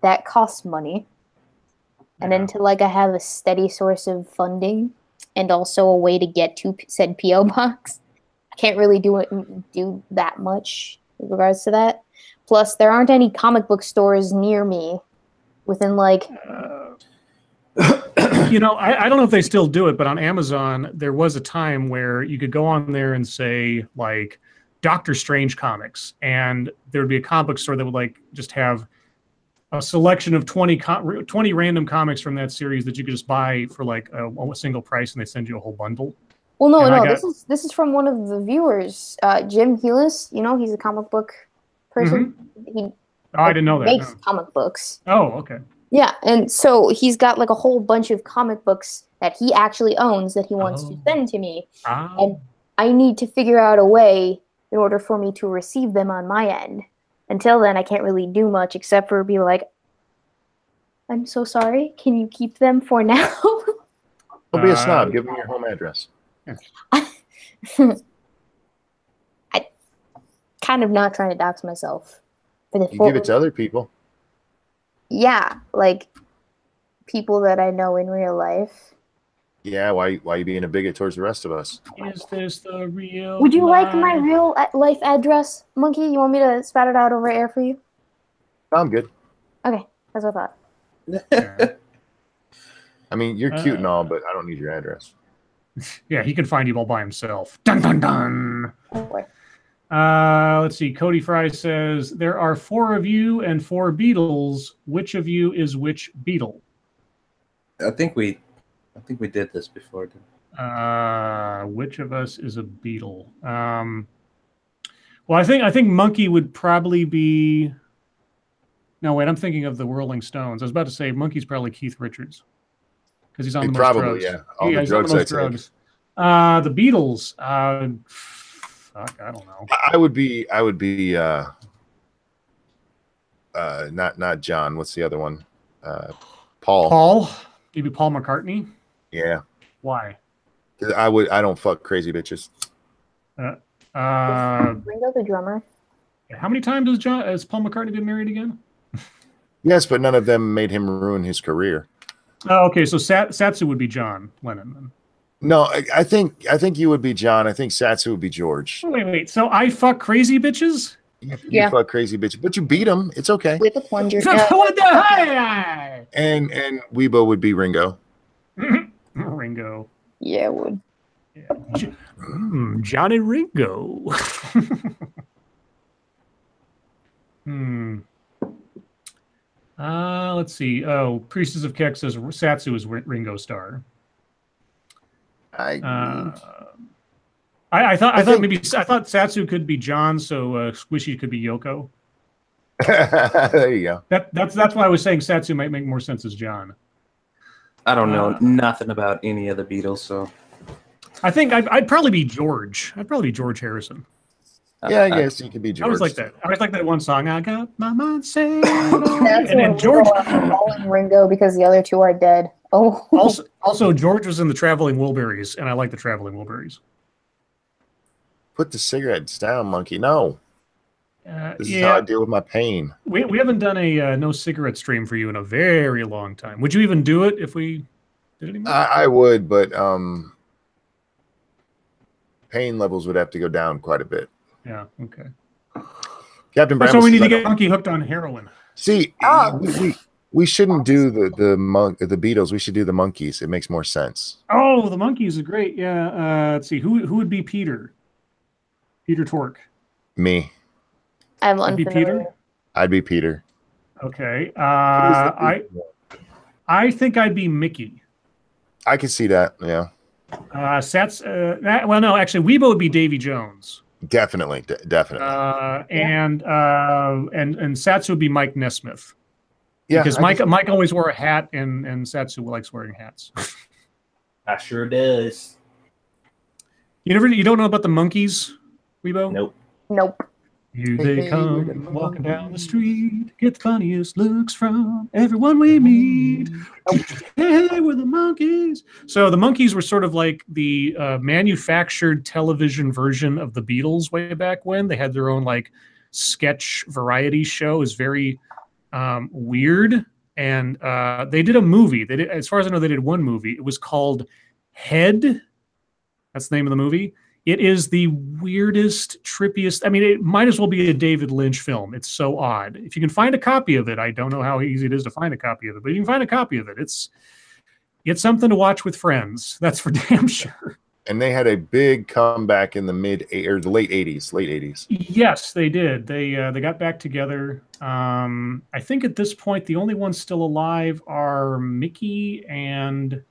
that costs money. And until I have a steady source of funding and also a way to get to said P.O. box, I can't really do that much in regards to that. Plus, there aren't any comic book stores near me within I don't know if they still do it, but on Amazon, there was a time where you could go on there and say, Doctor Strange comics, and there would be a comic book store that would, just have a selection of 20 random comics from that series that you could just buy for, a single price, and they send you a whole bundle. Well, no, this is from one of the viewers, Jim Heelis. He's a comic book person. I didn't know that. Makes comic books. Oh, okay. Yeah, and so he's got a whole bunch of comic books that he actually owns that he wants to send to me. And I need to figure out a way in order for me to receive them on my end. Until then, I can't really do much except for be like, I'm so sorry, can you keep them for now? Don't be a snob. Give them your home address. I kind of not trying to dox myself. You give it to other people. Yeah, people that I know in real life. Yeah, why you being a bigot towards the rest of us? Is this the real Would you life? like my real life address, Monkey? You want me to spat it out over air for you? I'm good. Okay, that's what I thought. I mean, you're cute and all, but I don't need your address. Yeah, he can find you all by himself. Dun, dun, dun. Oh, boy. Let's see. Cody Fry says, there are 4 of you and 4 Beatles. Which of you is which Beatle? I think we did this before. Which of us is a Beatle? Well, I think Monkey would probably be. No, wait. I'm thinking of the Rolling Stones. I was about to say Monkey's probably Keith Richards because he's on the most drugs. Yeah. All the drugs I take. The Beatles. Fuck, I don't know. I would be. Not John. What's the other one? Paul. Maybe Paul McCartney. Yeah. Why? 'Cause I don't fuck crazy bitches. Ringo the drummer. How many times has Paul McCartney been married again? Yes, but none of them made him ruin his career. Oh, okay. So Satsu would be John Lennon then. No, I think you would be John. I think Satsu would be George. Wait. So I fuck crazy bitches? You fuck crazy bitches, but you beat them. It's okay. With a plunger. What the hell? And Weebo would be Ringo. Ringo. Yeah, it would. Yeah. Johnny Ringo. Let's see. Oh, Priestess of Keck says Satsu is Ringo Starr. I thought Satsu could be John, so Squishy could be Yoko. There you go. That's why I was saying Satsu might make more sense as John. I don't know nothing about any of the Beatles, so I think I'd probably be George. I'd probably be George Harrison. Yeah, I guess you could be George. I was like that. I was like that one song. I got my mind set. And George. I'm calling Ringo because the other two are dead. Oh. Also, George was in the Traveling Wilburys, and I like the Traveling Wilburys. Put the cigarettes down, monkey. No. This is how I deal with my pain. We haven't done a no cigarette stream for you in a very long time. Would you even do it if we did it anymore? I would, but pain levels would have to go down quite a bit. Yeah. Okay. Captain Bramble. So we need to get Monkey hooked on heroin. See, we shouldn't do the Beatles. We should do the Monkeys. It makes more sense. Oh, the Monkeys are great. Yeah. Let's see. Who would be Peter? Peter Tork. Me. I'm I'd be Peter. I'd be Peter. Okay. I think I'd be Mickey. I could see that. Yeah. Well, no, actually, Weebo would be Davy Jones. Definitely. And Satsu would be Mike Nesmith. Yeah, because Mike always wore a hat, and Satsu likes wearing hats. I sure does. You don't know about the Monkeys, Weebo? Nope. Here they come, walking down the street, get the funniest looks from everyone we meet. Hey, we're the Monkeys. So the Monkeys were sort of like the manufactured television version of the Beatles way back when. They had their own like sketch variety show. It was very weird. And they did a movie. As far as I know, they did one movie. It was called Head. That's the name of the movie. It is the weirdest, trippiest. I mean, it might as well be a David Lynch film. It's so odd. If you can find a copy of it, I don't know how easy it is to find a copy of it, but you can find a copy of it. It's something to watch with friends. That's for damn sure. And they had a big comeback in the late 80s. Yes, they did. They got back together. I think at this point, the only ones still alive are Mickey and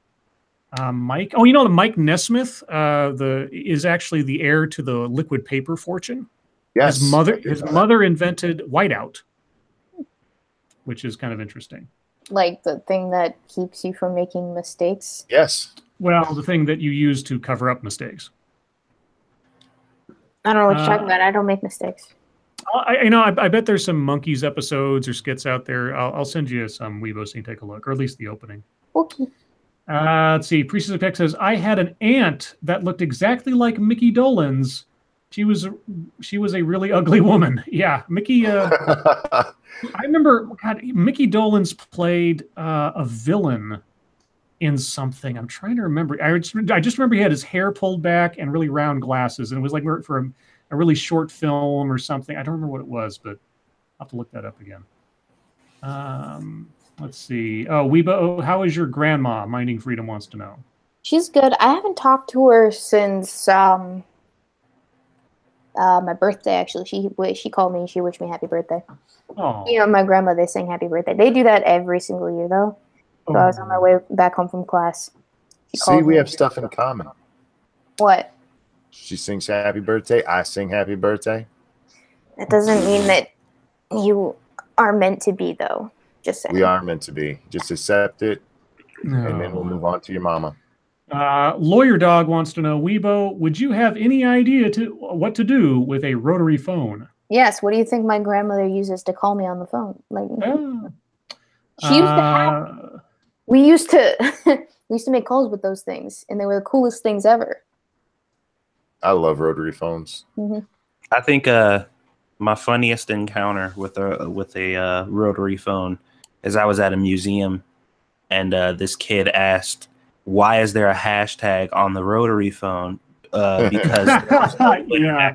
Mike. Oh, the Mike Nesmith is actually the heir to the liquid paper fortune. Yes. His mother invented whiteout, which is kind of interesting. Like the thing that keeps you from making mistakes. Yes. Well, the thing that you use to cover up mistakes. I don't know what you're talking about. I don't make mistakes. I bet there's some Monkeys episodes or skits out there. I'll send you some Weebo so you can take a look, or at least the opening. Okay. Let's see. Priestess of Peck says, I had an aunt that looked exactly like Mickey Dolenz. She was a really ugly woman. Yeah, Mickey. I remember, God, Mickey Dolenz played a villain in something. I'm trying to remember. I just remember he had his hair pulled back and really round glasses, and it was like for a really short film or something. I don't remember what it was, but I'll have to look that up again. Let's see. Oh, Weebo, how is your grandma? Minding Freedom wants to know. She's good. I haven't talked to her since my birthday, actually. She called me and she wished me happy birthday. Oh. My grandma, they sing happy birthday. They do that every single year, though. So I was on my way back home from class. See, we have stuff in common. What? She sings happy birthday. I sing happy birthday. That doesn't mean that you are meant to be, though. Just saying. We are meant to be. Just accept it, and then we'll move on to your mama. Lawyer Dog wants to know, Weebo, would you have any idea what to do with a rotary phone? Yes. What do you think my grandmother uses to call me on the phone? Like, she used to have We used to we used to make calls with those things, and they were the coolest things ever. I love rotary phones. Mm-hmm. I think my funniest encounter with a rotary phone is I was at a museum, and this kid asked, "Why is there a hashtag on the rotary phone?" Because yeah.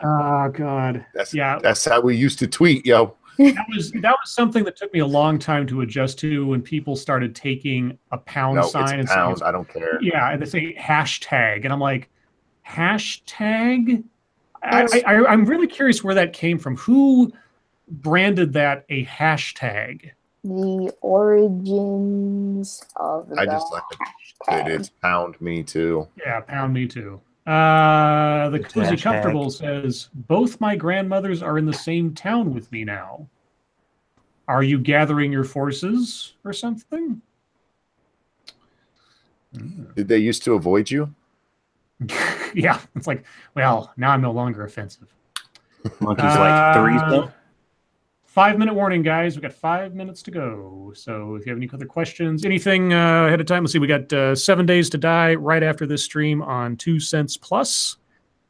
Oh God. That's how we used to tweet, yo. That was something that took me a long time to adjust to when people started taking a pound sign it's and pound. I don't care. Yeah, and they say hashtag, and I'm like, hashtag? I'm really curious where that came from. Who branded that a hashtag? The origins of I just like it. It's pound me too. Yeah, pound me too. The Cozy hashtag. Comfortable says, both my grandmothers are in the same town with me now. Are you gathering your forces or something? Did they used to avoid you? Yeah, it's like, well, now I'm no longer offensive. Monkey's like threesome. 5-minute warning, guys. We got 5 minutes to go. So if you have any other questions, anything ahead of time, let's see. We got 7 days to die right after this stream on 2 cents plus,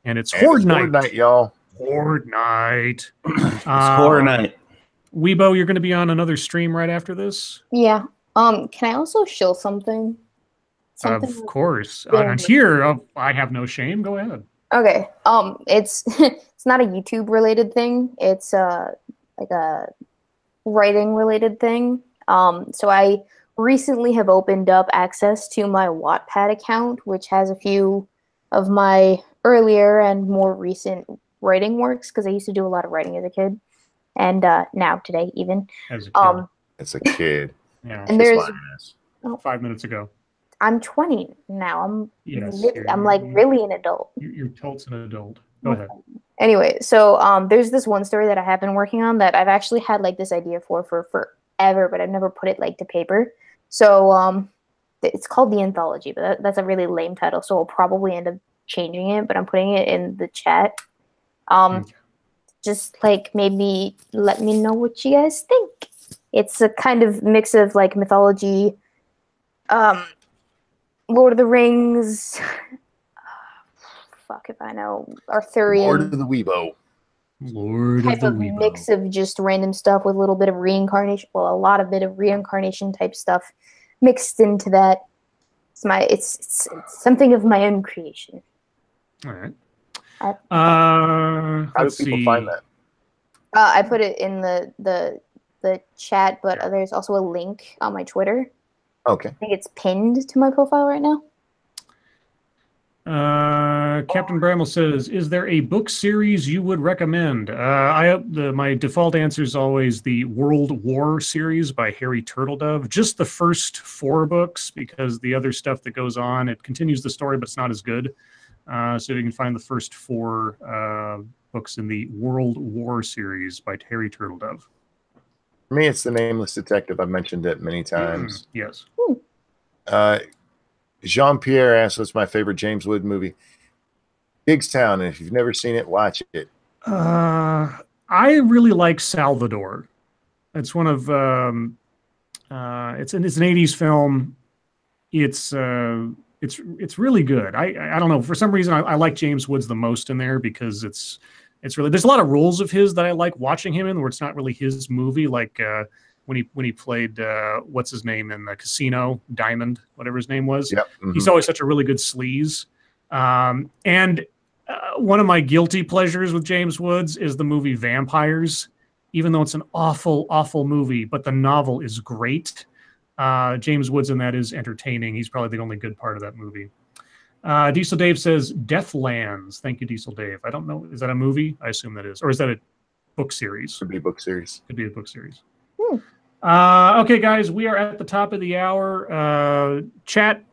and it's Horde Night. Horde Night, y'all. Horde Night. It's Horde Night. Weebo, you're going to be on another stream right after this. Yeah. Can I also show something? Of course. On here, I have no shame. Go ahead. Okay. It's it's not a YouTube related thing. It's like a writing related thing. So I recently have opened up access to my Wattpad account, which has a few of my earlier and more recent writing works, because I used to do a lot of writing as a kid, and now today even. As a kid. It's a kid. Yeah. And there's 5 minutes ago. I'm 20 now. I'm like you're- really an adult. You're totes an adult. Go ahead. Anyway, so there's this one story that I have been working on that I've actually had like this idea for forever, but I've never put it like to paper. So it's called The Anthology, but that's a really lame title, so I'll probably end up changing it, but I'm putting it in the chat. Just like maybe let me know what you guys think. It's a kind of mix of like mythology, Lord of the Rings, fuck if I know, Arthurian. Lord of the Weebo. Lord Type of mix of just random stuff with a little bit of reincarnation. Well, a lot of bit of reincarnation type stuff mixed into that. It's something of my own creation. All right. How do people find that? I put it in the chat, but there's also a link on my Twitter. Okay. I think it's pinned to my profile right now. Captain Bramble says, "Is there a book series you would recommend?" My default answer is always the World War series by Harry Turtledove. Just the first 4 books, because the other stuff that goes on, it continues the story, but it's not as good. So you can find the first 4 books in the World War series by Harry Turtledove. For me, it's The Nameless Detective. I've mentioned it many times. Yes. Jean-Pierre asked, what's my favorite James Wood movie? Bigstown, and if you've never seen it, watch it. I really like Salvador. It's one of it's an 80s film. It's really good. I don't know, for some reason I like James Woods the most in there, because it's really, there's a lot of roles of his that I like watching him in where it's not really his movie, like when he played what's his name in the Casino, Diamond, whatever his name was. Yep. Mm-hmm. He's always such a really good sleaze. And one of my guilty pleasures with James Woods is the movie Vampires, even though it's an awful movie, but the novel is great. James Woods in that is entertaining. He's probably the only good part of that movie. Diesel Dave says Deathlands. Thank you, Diesel Dave. I don't know. Is that a movie? I assume that is. Or is that a book series? Could be a book series. Could be a book series. Okay, guys, we are at the top of the hour. Chat,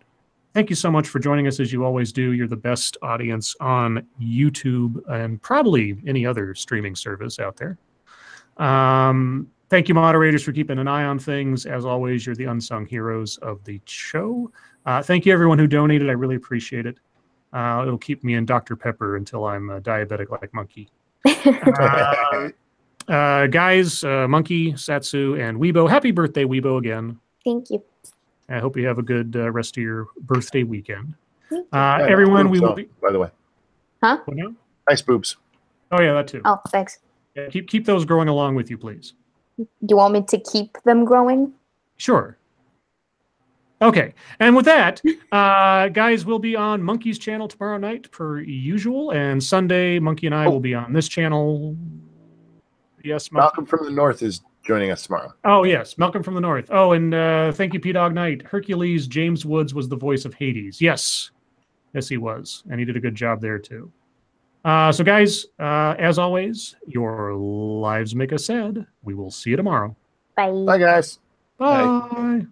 thank you so much for joining us, as you always do. You're the best audience on YouTube and probably any other streaming service out there. Thank you, moderators, for keeping an eye on things. As always, you're the unsung heroes of the show. Thank you, everyone who donated. I really appreciate it. It'll keep me in Dr. Pepper until I'm diabetic like Monkey. Guys, Monkey, Satsu, and Weebo, happy birthday, Weebo, again. Thank you. I hope you have a good rest of your birthday weekend. Yeah, Everyone, boobs, we will though, be. by the way. Huh? What now? Nice boobs. Oh yeah, that too. Oh, thanks. Yeah, keep those growing along with you, please. You want me to keep them growing? Sure. Okay, and with that, guys, we'll be on Monkey's channel tomorrow night per usual, and Sunday, Monkey and I will be on this channel. Yes, Monkey. Malcolm from the North is joining us tomorrow. Oh yes, Malcolm from the North. Oh, and thank you, P-Dog Knight. Hercules James Woods was the voice of Hades. Yes, yes, he was, and he did a good job there too. So, guys, as always, your lives make us sad. We will see you tomorrow. Bye. Bye, guys. Bye.